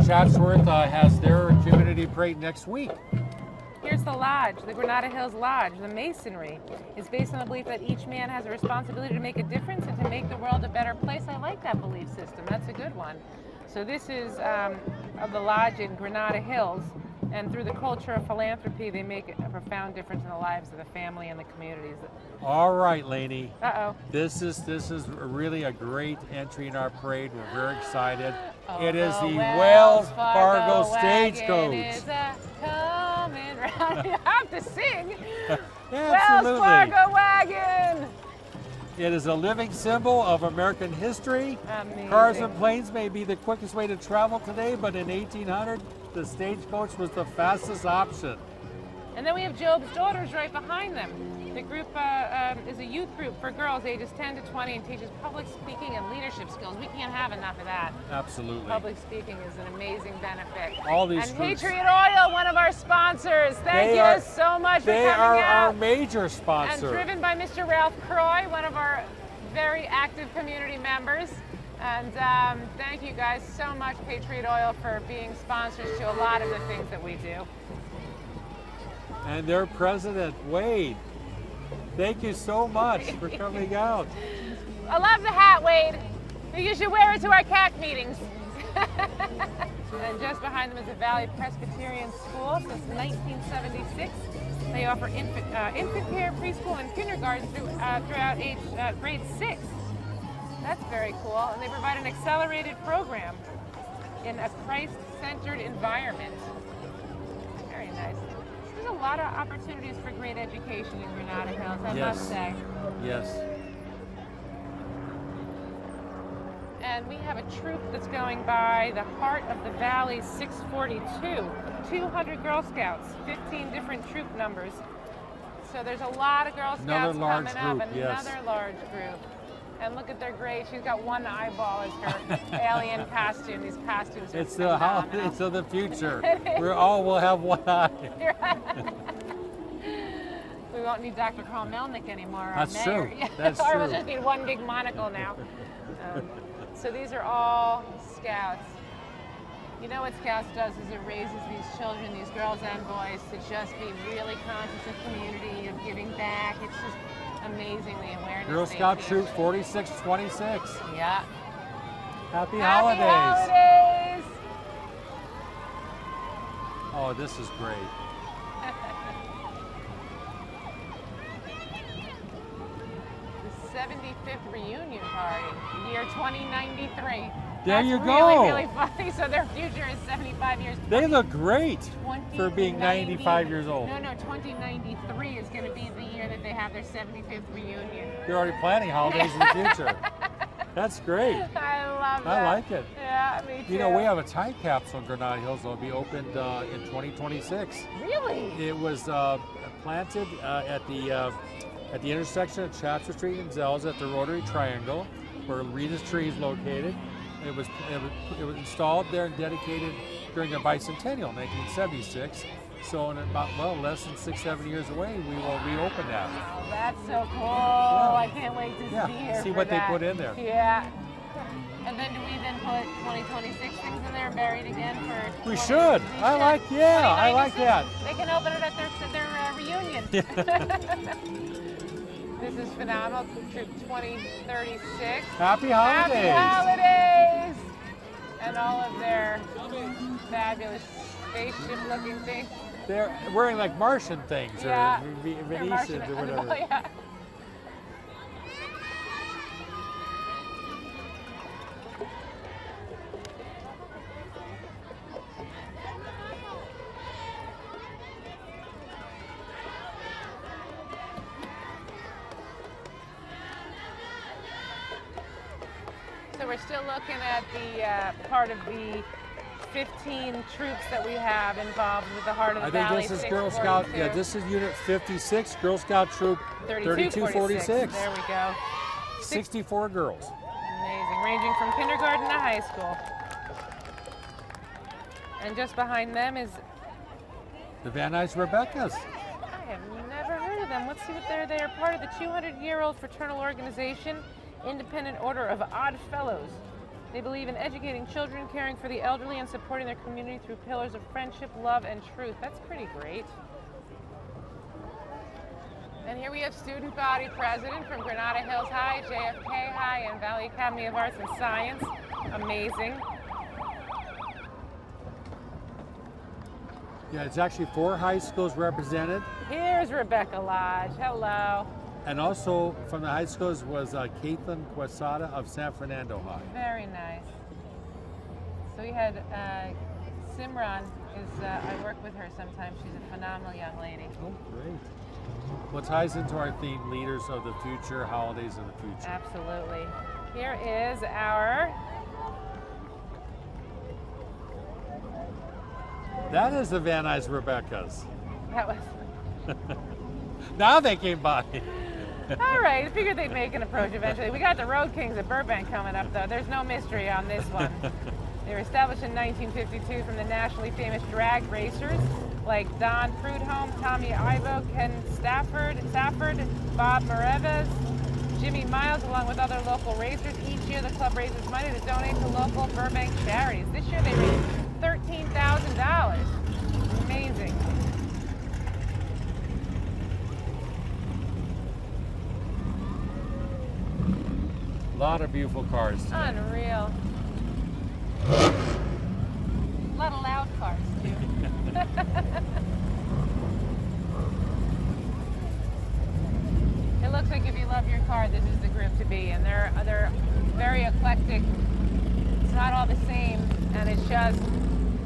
Chatsworth has their community parade next week. Here's the lodge, the Granada Hills Lodge. The masonry is based on the belief that each man has a responsibility to make a difference and to make the world a better place. I like that belief system. That's a good one. So this is of the lodge in Granada Hills, and through the culture of philanthropy, they make a profound difference in the lives of the family and the communities. All right, Lainey. Uh-oh. This is really a great entry in our parade. We're very excited. Oh, it is the Wells Fargo wagon Stagecoach. is coming round. You have to sing. Absolutely. Wells Fargo wagon. It is a living symbol of American history. Amazing. Cars and planes may be the quickest way to travel today, but in 1800, the stagecoach was the fastest option. And then we have Job's Daughters right behind them. The group is a youth group for girls ages 10 to 20 and teaches public speaking and leadership skills. We can't have enough of that. Absolutely. Public speaking is an amazing benefit. All these and groups. Patriot Oil, one of our sponsors. Thank you so much for coming out. They are our major sponsor. And driven by Mr. Ralph Croy, one of our very active community members. And thank you guys so much, Patriot Oil, for being sponsors to a lot of the things that we do. And their president, Wade. Thank you so much for coming out. I love the hat, Wade. You should wear it to our CAC meetings. And just behind them is the Valley Presbyterian School since 1976. They offer infant care, preschool, and kindergarten throughout grade 6. That's very cool. And they provide an accelerated program in a Christ-centered environment. Very nice. There's a lot of opportunities for great education in Granada Hills, I must say. Yes. And we have a troop that's going by the Heart of the Valley 642. 200 Girl Scouts, 15 different troop numbers. So there's a lot of Girl Scouts coming up. Another large group. And look at their gray. She's got one eyeball as her alien costume. These costumes are phenomenal. It's the future. We'll have one eye. We won't need Dr. Carl Melnick anymore. That's true. That's or true. we'll just need one big monocle now. So these are all Scouts. You know what Scouts does is it raises these children, these girls and boys, to just be really conscious of community, of giving back. It's just amazing the awareness. Girl Scout Troop 4626. Yeah. Happy holidays. holidays. Oh, this is great. The 75th reunion party, year 2093. There you go. That's really funny. So their future is 75 years. They look great for being 95 years old. No, 2093 is going to be the year that they have their 75th reunion. They're already planning holidays in the future. That's great. I love that. I like it. Yeah, me too. You know, we have a time capsule in Granada Hills that will be opened in 2026. Really? It was planted at the intersection of Chapter Street and Zell's at the Rotary Triangle, where Rita's Tree is located. It was installed there and dedicated during the bicentennial, 1976. So in about, less than 6-7 years away, we will reopen that. Oh, that's so cool. Yeah. I can't wait to see here see for what that. they put in there. Yeah. And then do we then put 2026 things in there buried again for? We should. I like that. They can open it at their reunion. This is phenomenal. Troop 2036. Happy holidays. Happy holidays. And all of their fabulous spaceship-looking things. They're wearing like Martian things or Venetians or whatever. Oh, yeah. So we're still looking at the part of the 15 troops that we have involved with the Heart of the Valley. I think this is Girl Scout. Yeah, this is Unit 56, Girl Scout Troop 3246. There we go. 64 girls. Amazing, ranging from kindergarten to high school. And just behind them is the Van Nuys Rebeccas. I have never heard of them. Let's see what they're. They are part of the 200-year-old fraternal organization, Independent Order of Odd Fellows. They believe in educating children, caring for the elderly, and supporting their community through pillars of friendship, love, and truth. That's pretty great. And here we have student body president from Granada Hills High, JFK High, and Valley Academy of Arts and Science. Amazing. Yeah, it's actually 4 high schools represented. Here's Rebecca Lodge. Hello. And also from the high schools was Caitlin Quesada of San Fernando High. Very nice. So we had Simran. I work with her sometimes. She's a phenomenal young lady. Oh, great. Well, it ties into our theme, Leaders of the Future, Holidays of the Future. Absolutely. Here is our... That is the Van Nuys Rebeccas. That was Now they came by. All right, I figured they'd make an approach eventually. We got the Road Kings of Burbank coming up, though. There's no mystery on this one. They were established in 1952 from the nationally famous drag racers like Don Prudhomme, Tommy Ivo, Ken Stafford, Bob Mareves, Jimmy Miles, along with other local racers. Each year, the club raises money to donate to local Burbank charities. This year, they raised $13,000. Amazing. A lot of beautiful cars today. Unreal. A lot of loud cars, too. It looks like if you love your car, this is the group to be. And they're very eclectic. It's not all the same, and it just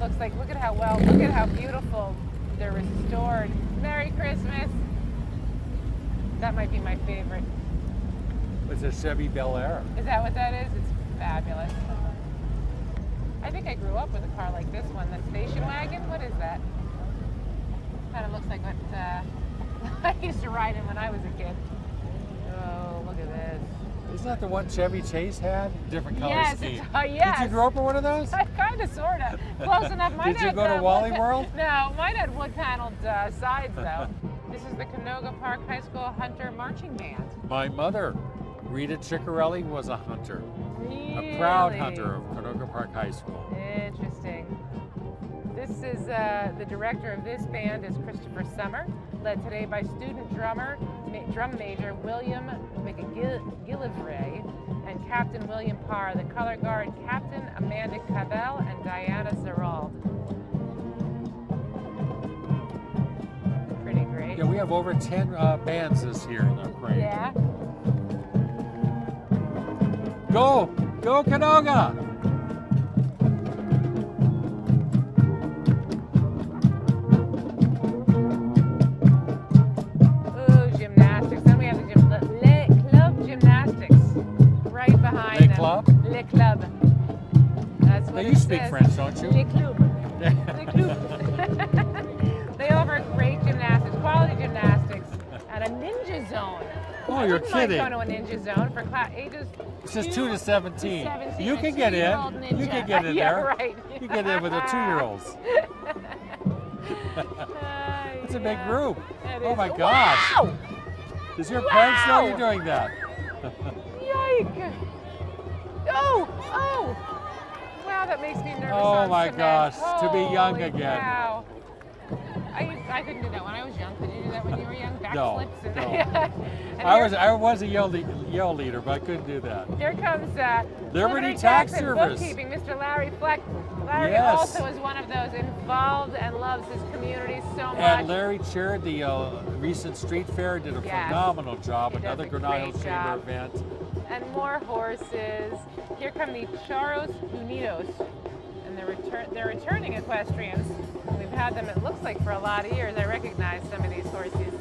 looks like, look at how beautiful they're restored. Merry Christmas. That might be my favorite. It's a Chevy Bel Air. Is that what that is? It's fabulous. I think I grew up with a car like this one, the station wagon. What is that? Kind of looks like what I used to ride in when I was a kid. Oh, look at this. Isn't that the one Chevy Chase had? Different color Yes, scheme. yes. Did you grow up with one of those? Kind of, sort of. Close enough. Mine Did you had, go to Wally World? No, mine had wood-paneled sides, though. This is the Canoga Park High School Hunter Marching Band. My mother, Rita Ciccarelli, was a hunter. Really? A proud hunter of Canoga Park High School. Interesting. This is the director of this band is Christopher Summer, led today by student drum major William McGillivray and Captain William Parr, the color guard Captain Amanda Cabell and Diana Zerald. Pretty great. Yeah, we have over 10 bands this year in our parade. Yeah. Go! Go Canoga! Ooh, gymnastics. Then we have the Le Club Gymnastics right behind them. Club? Le Club. That's what Now it you speak says. French, don't you? Le Club. Le Club. They offer great gymnastics, quality gymnastics, and a ninja zone. Oh, you're kidding. I wouldn't mind going to a ninja zone for ages. It's just 2 to 17. 17. You can get in. You can get in Yeah, there. right. You get in with the 2-year-olds. It's a big group. It Oh is. my gosh. Wow! Does your parents know Wow. you're doing that? Yike! Oh! Oh! Wow, that makes me nervous. Oh on my cement. gosh, to be young Holy again. Cow. I couldn't do that when I was young. Could you do that when you were young? No, Backflips and, no. and I was a yell leader, but I couldn't do that. Here comes Liberty Tax Jackson, Service. Bookkeeping, Mr. Larry Fleck. Larry Yes. also is one of those involved and loves his community so much. And Larry chaired the recent street fair, did a Yes. phenomenal job. He does Another a Granada great Chamber job. event. And more horses. Here come the Charros Unidos. And they're returning equestrians. We've had them, it looks like, for a lot of years. I recognize some of these horses.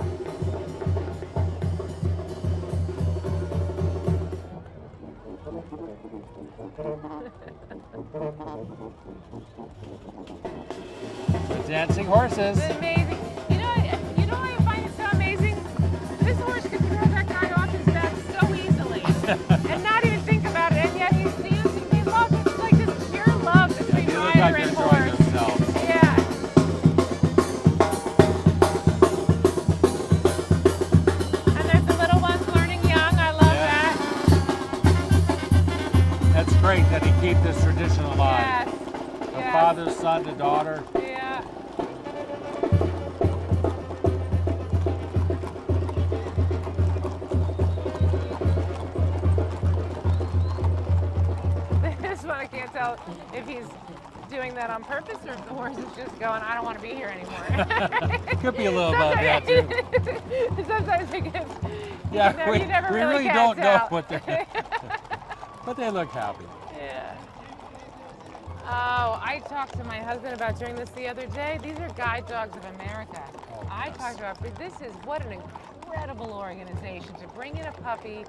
The dancing horses. It's amazing. You know why I find it so amazing? This horse could throw that guy off his back so easily and not even think about it, and yet he's dancing. He loves it. It's like this pure love between They look rider like and they're enjoying horse. themselves. Yeah. And there's the little ones learning young. I love Yeah. that. That's great that he keep this tradition alive. Yes. The Yes. father, son, the daughter. Yeah. This one, I can't tell if he's doing that on purpose or if the horse is just going, I don't want to be here anymore. Could be a little about that too. Sometimes it gets, Yeah, you never we really really don't know tell. what they're. But they look happy. Yeah. Oh, I talked to my husband about doing this the other day. These are Guide Dogs of America. Oh, I yes. talked about, but this is what an incredible organization to bring in a puppy,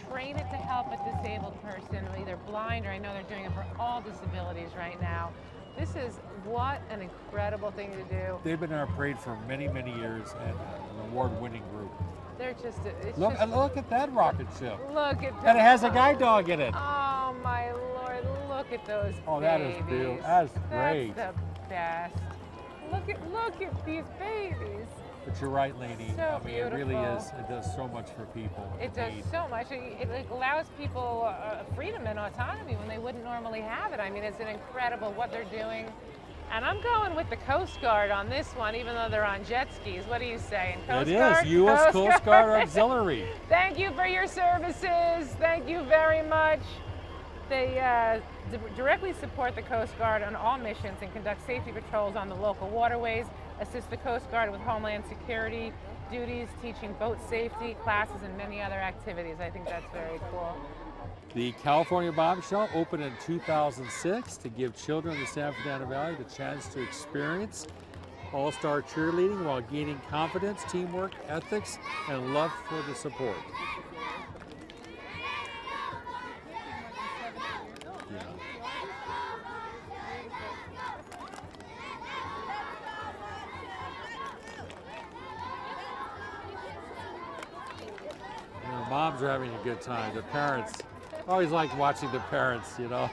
train it to help a disabled person, either blind or I know they're doing it for all disabilities right now. This is what an incredible thing to do. They've been in our parade for many, many years and an award-winning group. They're just, it's Look, just, look at that rocket ship. look at And it has a guide dog in it. Oh my Lord, look at those Oh, babies. that is beautiful. That's great. That's the best. Look at these babies. But you're right, lady. So I mean, it really beautiful. is. It does so much for people. It does indeed. so much. It allows people freedom and autonomy when they wouldn't normally have it. I mean, it's an incredible what they're doing. And I'm going with the Coast Guard on this one, even though they're on jet skis. What are you saying? Coast It Guard? is U.S. Coast Guard Auxiliary. Thank you for your services. Thank you very much. They directly support the Coast Guard on all missions and conduct safety patrols on the local waterways, assist the Coast Guard with homeland security duties, teaching boat safety classes, and many other activities. I think that's very cool. The California Bombshell opened in 2006 to give children in the San Fernando Valley the chance to experience all-star cheerleading while gaining confidence, teamwork, ethics, and love for the sport. Moms are having a good time. The parents, I always like watching the parents, you know.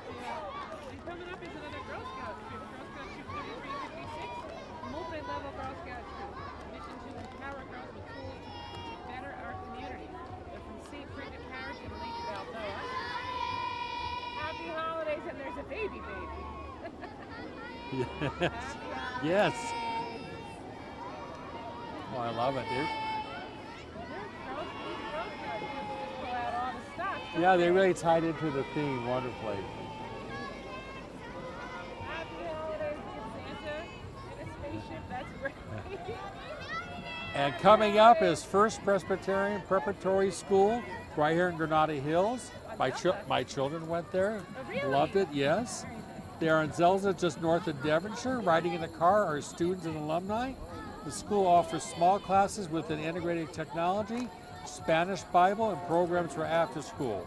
Coming up is another Girl Scout troop, Girl Scout Troop 3356, multi-level Girl Scout troop. Mission to empower girls with tools to better our community. They're from St. Bridget Parish in Lake Balboa. Happy holidays, and there's a baby. Yes. Yes. Oh, I love it, dude. Yeah, they really tied into the theme wonderfully. Happy holidays, Santa in a spaceship. That's great. And coming up is First Presbyterian Preparatory School right here in Granada Hills. My children went there, really? loved it, yes. They are in Zelza, just north of Devonshire. Riding in the car are students and alumni. The school offers small classes with an integrated technology, Spanish Bible, and programs for after school.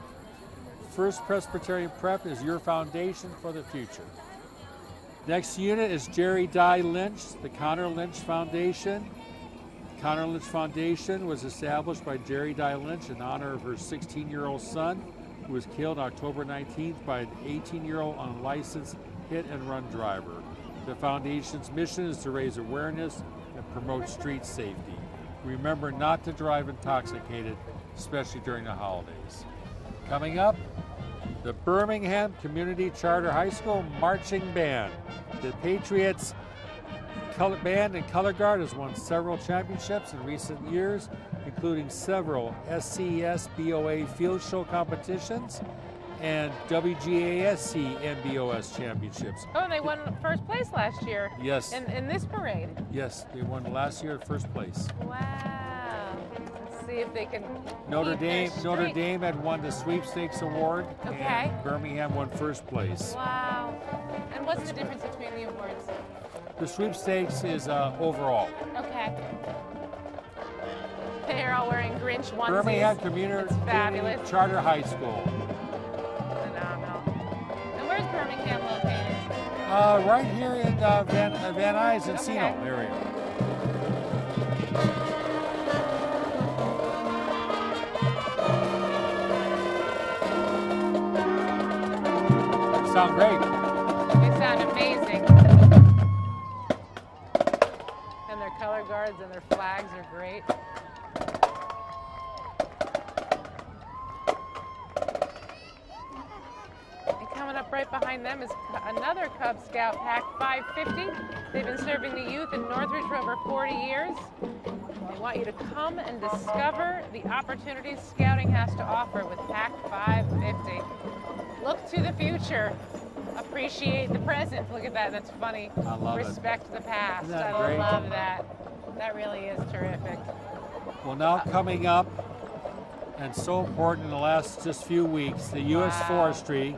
First Presbyterian Prep is your foundation for the future. Next unit is Jerry Dye Lynch, the Connor Lynch Foundation. The Connor Lynch Foundation was established by Jerry Dye Lynch in honor of her 16-year-old son, who was killed October 19th by an 18-year-old unlicensed hit-and-run driver. The foundation's mission is to raise awareness and promote street safety. Remember not to drive intoxicated, especially during the holidays. Coming up, the Birmingham Community Charter High School Marching Band. The Patriots Band and Color Guard has won several championships in recent years, including several SCES BOA field show competitions and WGASC MBOS championships. Oh, and they won first place last year. Yes. In this parade. Yes, they won last year at first place. Wow. Let's see if they can. Notre keep their Dame streak. had won the sweepstakes award, Okay. and Birmingham won first place. Wow. And what's the difference between the awards? The sweepstakes is overall. Okay. They're all wearing Grinch onesies. Birmingham Community It's fabulous. Charter High School. Phenomenal. And where's Birmingham located? Right here in Van Nuys and Okay. Encino area. Sound great. They sound amazing. And their color guards and their flags are great. And coming up right behind them is another Cub Scout Pack 550. They've been serving the youth in Northridge for over 40 years. They want you to come and discover the opportunities Scouting has to offer with Pack 550. Look to the future. Appreciate the present. Look at that. That's funny. I love it. Respect the past. Isn't that I great? love that. That really is terrific. Well, now coming up, and so important in the last just few weeks, the U.S. Wow. Forestry.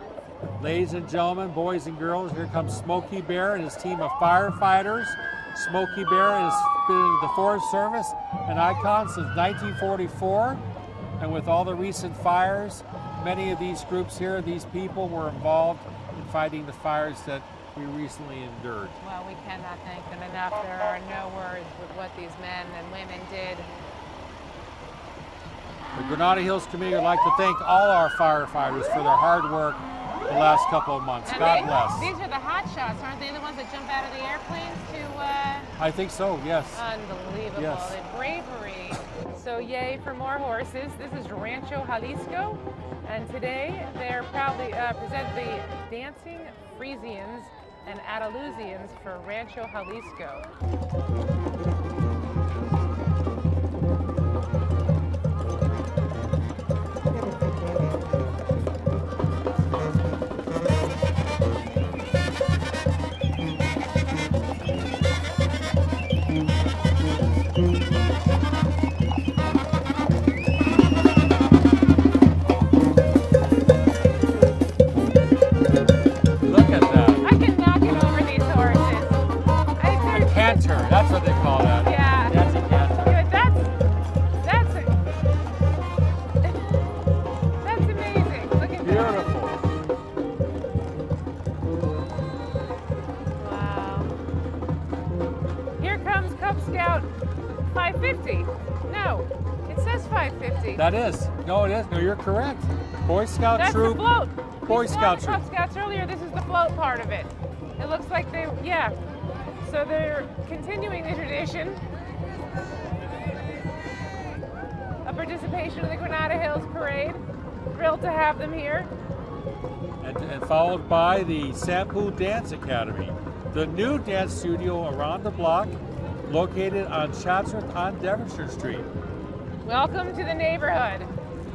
Ladies and gentlemen, boys and girls, here comes Smokey Bear and his team of firefighters. Smokey Bear has been in the Forest Service, an icon since 1944. And with all the recent fires, many of these groups here, these people were involved in fighting the fires that we recently endured. Well, we cannot thank them enough. There are no words with what these men and women did. The Granada Hills community would like to thank all our firefighters for their hard work the last couple of months. And God bless. These are the hot shots, aren't they? The ones that jump out of the airplanes to... I think so, yes. Unbelievable. Yes. The bravery. So yay for more horses. This is Rancho Jalisco. And today they're proudly present the Dancing Frisians and Andalusians for Rancho Jalisco. Look at that. I can knock it over these horses. A canter, that's what they call that. Yeah. That's a canter. Yeah, that's amazing. Look at Beautiful. that. Wow. Here comes Cub Scout 550. No, it says 550. That is. No, it is. No, you're correct. Boy Scout That's troop. the float. Boy We saw Scout the troop. Cub Scouts earlier. This is the float part of it. It looks like they, yeah. So they're continuing the tradition of participation in the Granada Hills Parade. Thrilled to have them here. And followed by the Sampu Dance Academy, the new dance studio around the block, located on Chatsworth on Devonshire Street. Welcome to the neighborhood.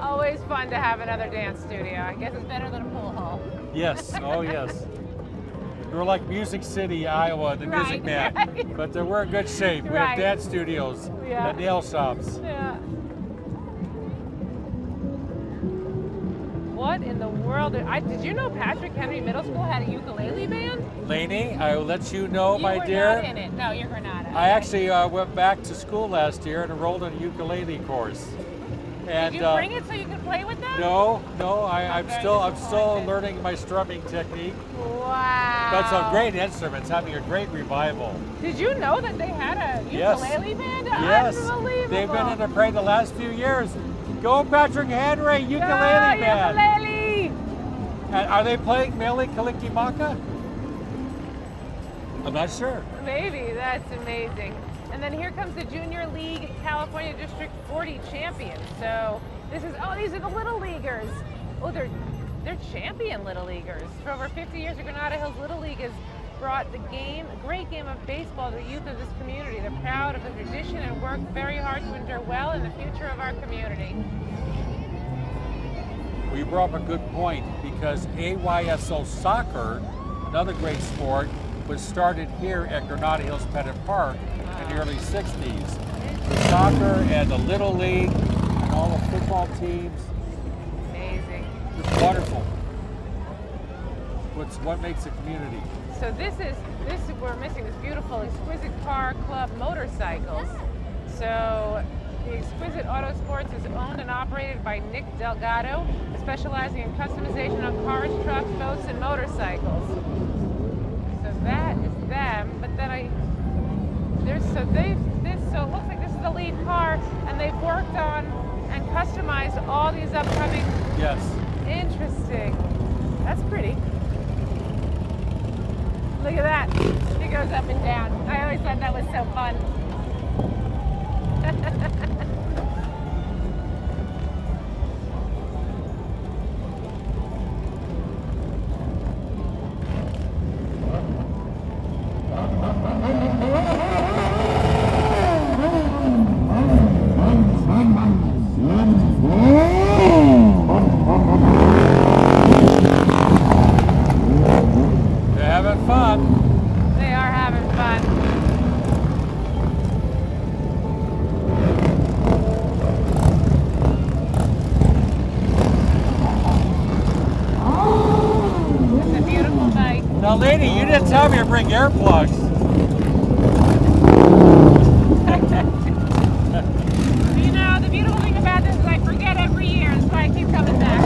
Always fun to have another dance studio. I guess it's better than a pool hall. Yes, oh yes. We're like Music City, Iowa, the Music Man, right. but we're in good shape. We Right. have dance studios, Yeah. and nail shops. Yeah. What in the world? Did you know Patrick Henry Middle School had a ukulele band? Lainey, I will let you know, You my were dear. not in it. No, you're Granada. I actually went back to school last year and enrolled in a ukulele course. And Did you bring it so you could play with them? no, I'm very still disappointed. learning my strumming technique. Wow. But some great instruments, having a great revival. Did you know that they had a Yes. ukulele band? Yes, Unbelievable. they've been in the parade the last few years. Go Patrick Henry, ukulele Go, band. ukulele! And are they playing Mele Kalikimaka? I'm not sure. Maybe. That's amazing. And then here comes the Junior League California District 40 champions. So this is, oh, these are the Little Leaguers. Oh, they're champion Little Leaguers. For over 50 years, the Granada Hills Little League has brought the great game of baseball to the youth of this community. They're proud of the tradition and work very hard to endure well in the future of our community. We brought up a good point because AYSO soccer, another great sport, was started here at Granada Hills Pettit Park in the early 60s. The soccer and the Little League and all the football teams. Amazing. It's wonderful. What makes a community? So this we're missing this beautiful Exquisite Car Club motorcycles. So the Exquisite Auto Sports is owned and operated by Nick Delgado, specializing in customization of cars, trucks, boats, and motorcycles. So that is them. But then so it looks like this is the lead car, and they've worked on and customized all these upcoming. Yes. Interesting. That's pretty. Look at that. It goes up and down. I always thought that was so fun. They're having fun. They are having fun. It's a beautiful night. Now, lady, you didn't tell me to bring earplugs. You know, the beautiful thing about this is I forget every year, so I keep coming back.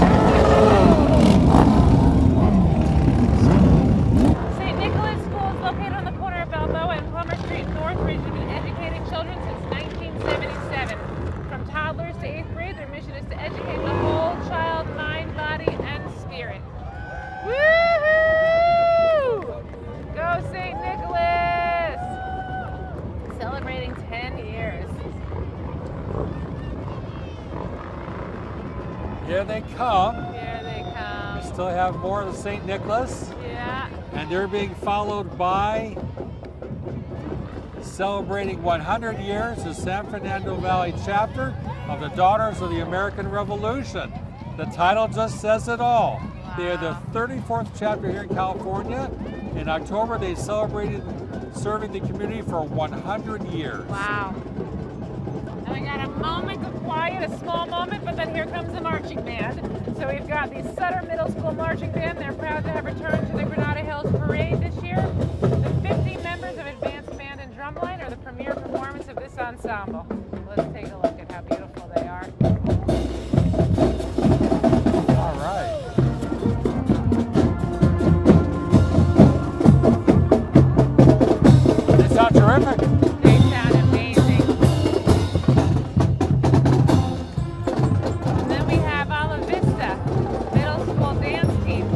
St. Nicholas come. Here they come. We still have more of the St. Nicholas. Yeah. And they're being followed by celebrating 100 years the San Fernando Valley chapter of the Daughters of the American Revolution. The title just says it all. Wow. They are the 34th chapter here in California. In October, they celebrated serving the community for 100 years. Wow. Now we got a moment of quiet, a small moment, but then here comes the marching band. So we've got the Sutter Middle School Marching Band. They're proud to have returned to the Granada Hills Parade this year. The 50 members of Advanced Band and Drumline are the premier performance of this ensemble. Let's take a look at how beautiful they are. All right. They sound terrific. They sound amazing. And then we have Ala Vista Middle School Dance Team.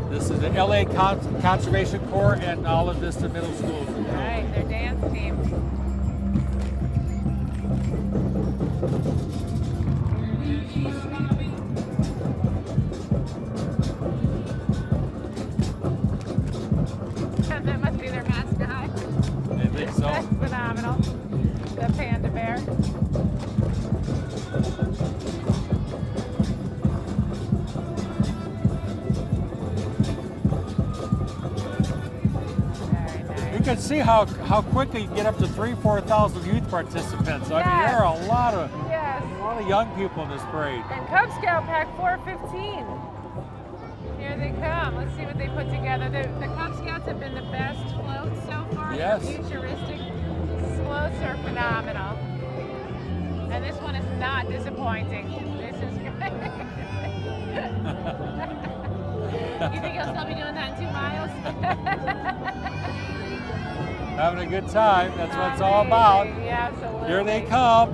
This is the LA Conservation Corps and Ala Vista Middle School. All right, their dance team. That must be their mascot. I think so. That's phenomenal. The panda bear. Very nice. You can see how quickly you get up to 4,000 youth participants. I mean, Yes. there are a lot of Yes. young people in this parade. And Cub Scout Pack 415. Here they come. Let's see what they put together. The Cub Scouts have been the best floats so far. Yes. The futuristic floats are phenomenal. And this one is not disappointing. This is great. You think he'll still be doing that in 2 miles? Having a good time. That's what it's all about. Yeah, absolutely. Here they come.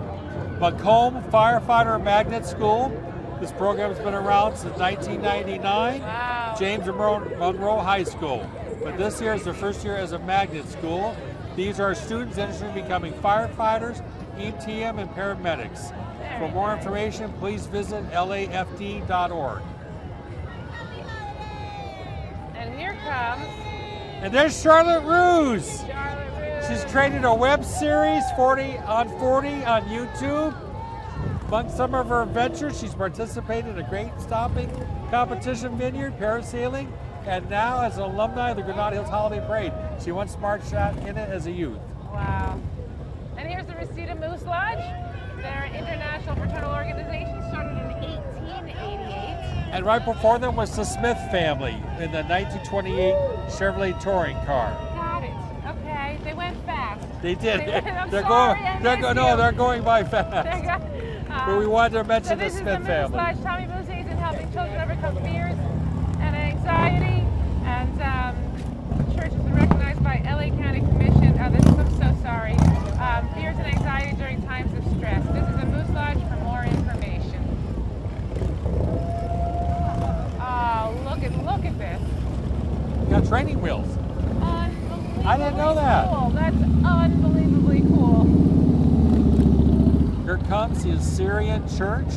Macomb Firefighter Magnet School. This program's been around since 1999. Wow. James Monroe High School. But this year is the first year as a magnet school. These are students interested in becoming firefighters, EMTM, and paramedics. For more information, please visit lafd.org. And here comes And there's Charlotte Ruse. Charlotte Ruse. She's created a web series, 40 on 40 on YouTube. Among some of her adventures, she's participated in a great stopping competition vineyard, parasailing, and now as an alumni of the Granada Hills Holiday Parade. She once marched out in it as a youth. Wow. And here's the Reseda Moose Lodge. They're an international fraternal organization started in 1888. And right before them was the Smith family in the 1928 Chevrolet touring car. Got it. Okay. They went fast. They did. I'm They're sorry, going. I They're missed no, you. they're going by They fast. got, But we wanted to mention so the this is Smith the Moose family. Lodge. Tommy Moose aids in helping children overcome fears and anxiety. And the church has been recognized by LA County Commission. I'm so sorry. Fears and anxiety during times of stress. This is a Moose Lodge for more information. Oh, look at this. Got training wheels. Unbelievably I didn't know that. Cool. That's unbelievably cool. Here comes the Assyrian Church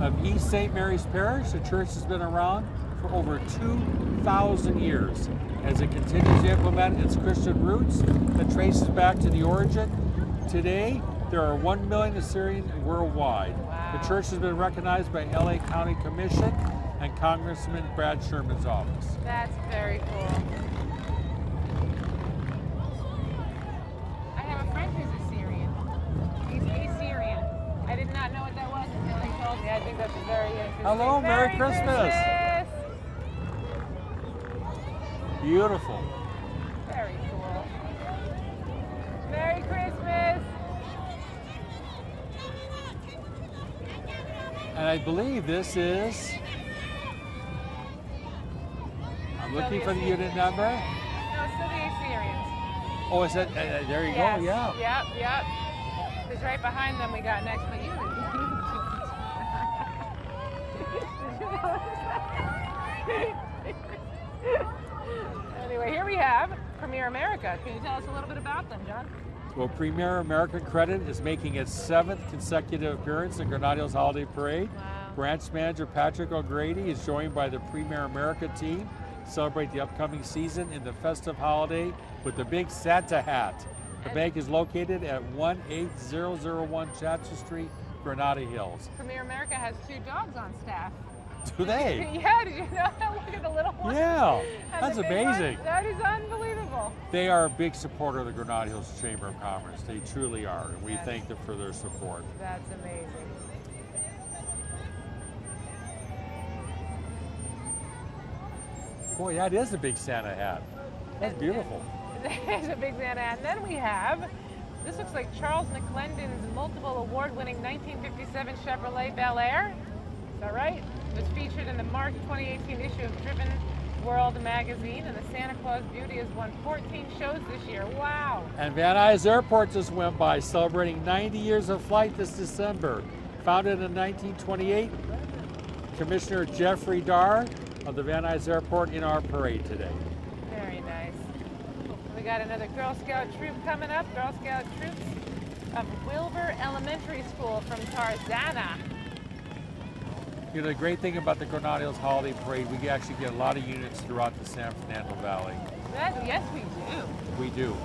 of East St. Mary's Parish. The church has been around for over 2,000 years as it continues to implement its Christian roots that traces back to the origin. Today, there are 1 million Assyrians worldwide. Wow. The church has been recognized by LA County Commission and Congressman Brad Sherman's office. That's very cool. I have a friend who's Assyrian. He's Assyrian. I did not know what that was until he told me. I think that's very interesting. Hello, Merry Christmas. Beautiful. Very cool. Merry Christmas. And I believe this is, I'm looking for the unit number. No, still the Assyrians. Oh, is it? There you Yes. go, yeah. Yep. Because right behind them we got next to you. Anyway, here we have Premier America. Can you tell us a little bit about them, John? Well, Premier American Credit is making its 7th consecutive appearance in Granada Hills Holiday Parade. Wow. Branch Manager Patrick O'Grady is joined by the Premier America team to celebrate the upcoming season in the festive holiday with the big Santa hat. The bank is located at 18001 Chatcher Street, Granada Hills. Premier America has 2 dogs on staff. Do they? Yeah, did you know that? Look at the little one. Yeah, And that's the big amazing. one. That is unbelievable. They are a big supporter of the Granada Hills Chamber of Commerce. They truly are, and we Yes. thank them for their support. That's amazing. Boy, that is a big Santa hat. That's beautiful. There's a big Santa hat. And then we have, this looks like Charles McClendon's multiple award-winning 1957 Chevrolet Bel Air. Is that right? It was featured in the March 2018 issue of Driven World magazine, and the Santa Claus Beauty has won 14 shows this year. Wow. And Van Nuys Airport just went by, celebrating 90 years of flight this December. Founded in 1928, Commissioner Jeffrey Darr of the Van Nuys Airport in our parade today. Very nice. We got another Girl Scout troop coming up. Girl Scout troops of Wilbur Elementary School from Tarzana. You know, the great thing about the Granada Hills Holiday Parade, we actually get a lot of units throughout the San Fernando Valley. Yes, we do. We do.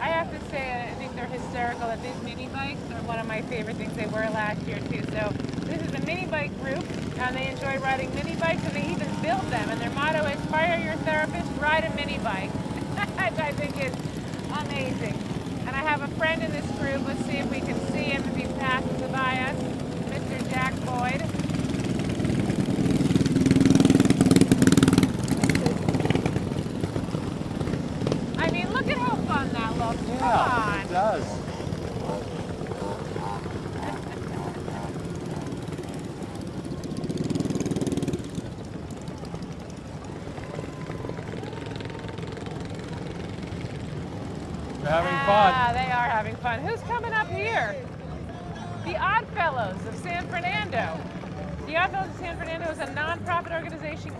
I have to say, I think they're hysterical that these mini bikes are one of my favorite things. They were last year too. So this is a mini bike group, and they enjoy riding mini bikes, and they even build them. And their motto is "Fire your therapist, ride a mini bike," which I think is amazing. And I have a friend in this group. Let's see if we can see him if he passes by us, Mr. Jack Boyd. I mean, look at how fun that looks. Come on. It does. They're having fun. They are having fun. Who's coming up here? The Oddfellows of San Fernando. The Oddfellows of San Fernando is a nonprofit organization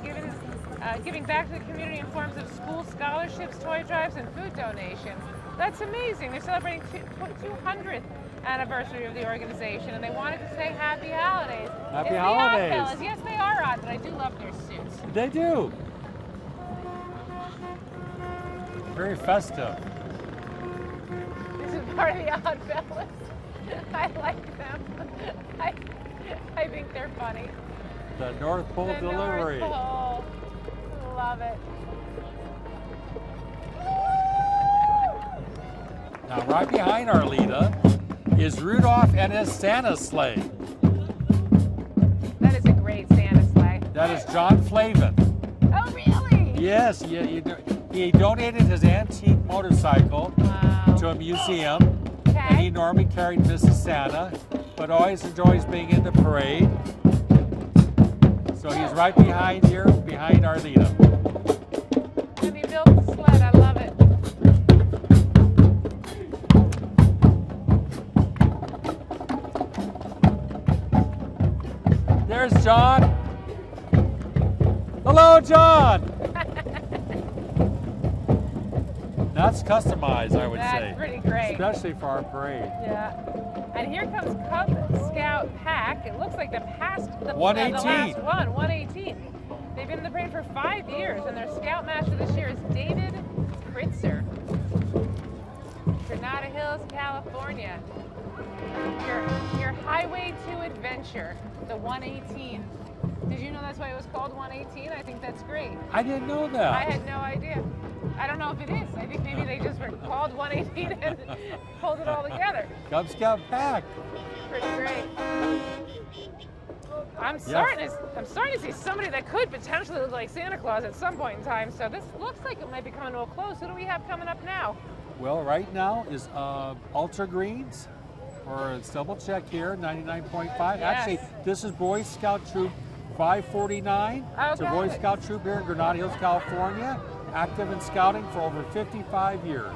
giving back to the community in forms of school scholarships, toy drives, and food donations. That's amazing. They're celebrating 200th anniversary of the organization, and they wanted to say happy holidays. Happy It's holidays. The Oddfellows. Yes, they are odd, but I do love their suits. They do. Very festive. This is part of the Oddfellows. I like them. I think they're funny. The North Pole The delivery. North Pole. Love it. Now, right behind Arleta is Rudolph and his Santa sleigh. That is a great Santa sleigh. That is John Flavin. Oh, really? Yes, he donated his antique motorcycle Wow. to a museum, and he Okay. normally carried Mrs. Santa, but always enjoys being in the parade. So he's right behind here, behind Arleta. And he built the sled. I love it. There's John. Hello, John. That's customized, I would say. That's pretty great. Especially for our parade. Yeah. And here comes Cub Scout Pack. It looks like the 118. last one, 118. They've been in the parade for 5 years, and their Scoutmaster this year is David Kritzer. Granada Hills, California. Your highway to adventure, the 118. Did you know that's why it was called 118? I think that's great. I didn't know that. I had no idea. I don't know if it is. I think maybe they just were called 118 and pulled it all together. Cub Scout Pack. Pretty great. I'm starting to see somebody that could potentially look like Santa Claus at some point in time. So this looks like it might be coming to a close. Who do we have coming up now? Well, right now is Ultra Greens, or let's double check here, 99.5. Yes. Actually, this is Boy Scout Troop 549. It's a Okay. Boy Scout troop here in Granada Hills, California, active in scouting for over 55 years.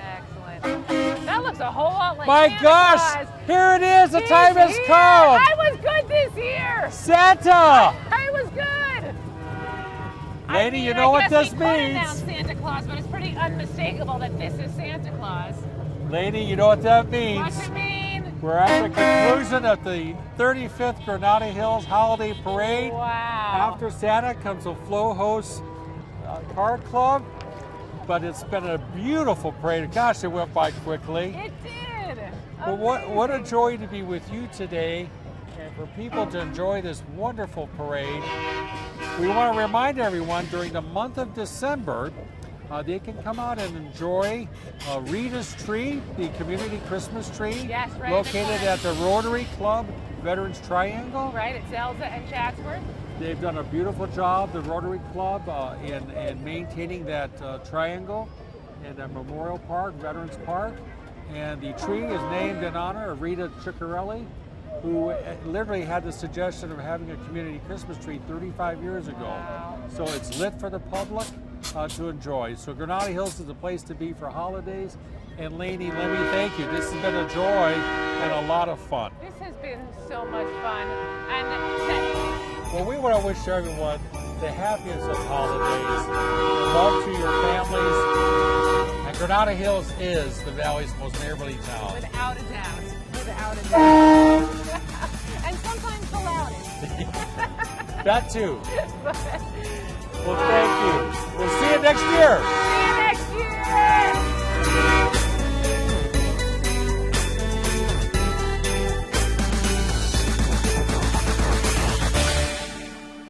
Excellent. That looks a whole lot like My Santa gosh, Claus. here it is, the He's time has here. come. I was good this year. Santa! I was good. Lady, you know what this I guess we could means. announce Santa Claus, but it's pretty unmistakable that this is Santa Claus. Lady, you know what that means. What's it mean? We're at the conclusion of the 35th Granada Hills Holiday Parade. Wow. After Santa comes the Flow Host Car Club, but it's been a beautiful parade. Gosh, it went by quickly. It did. But what a joy to be with you today, and for people to enjoy this wonderful parade. We want to remind everyone during the month of December, they can come out and enjoy Rita's Tree, the community Christmas tree, Yes, right located at the Rotary Club Veterans Triangle. Right, at Zelza and Chatsworth. They've done a beautiful job, the Rotary Club, in maintaining that triangle in the Memorial Park, Veterans Park. And the tree is named in honor of Rita Ciccarelli, who literally had the suggestion of having a community Christmas tree 35 years ago. Wow. So it's lit for the public to enjoy. So Granada Hills is a place to be for holidays. And Lainey, let me thank you. This has been a joy and a lot of fun. This has been so much fun. And Well, we want to wish everyone the happiest of holidays, love to your families. And Granada Hills is the Valley's most neighborly town. without a doubt. Without a doubt. And sometimes the loudest. That too. Well, thank you. We'll see you next year. See you next year.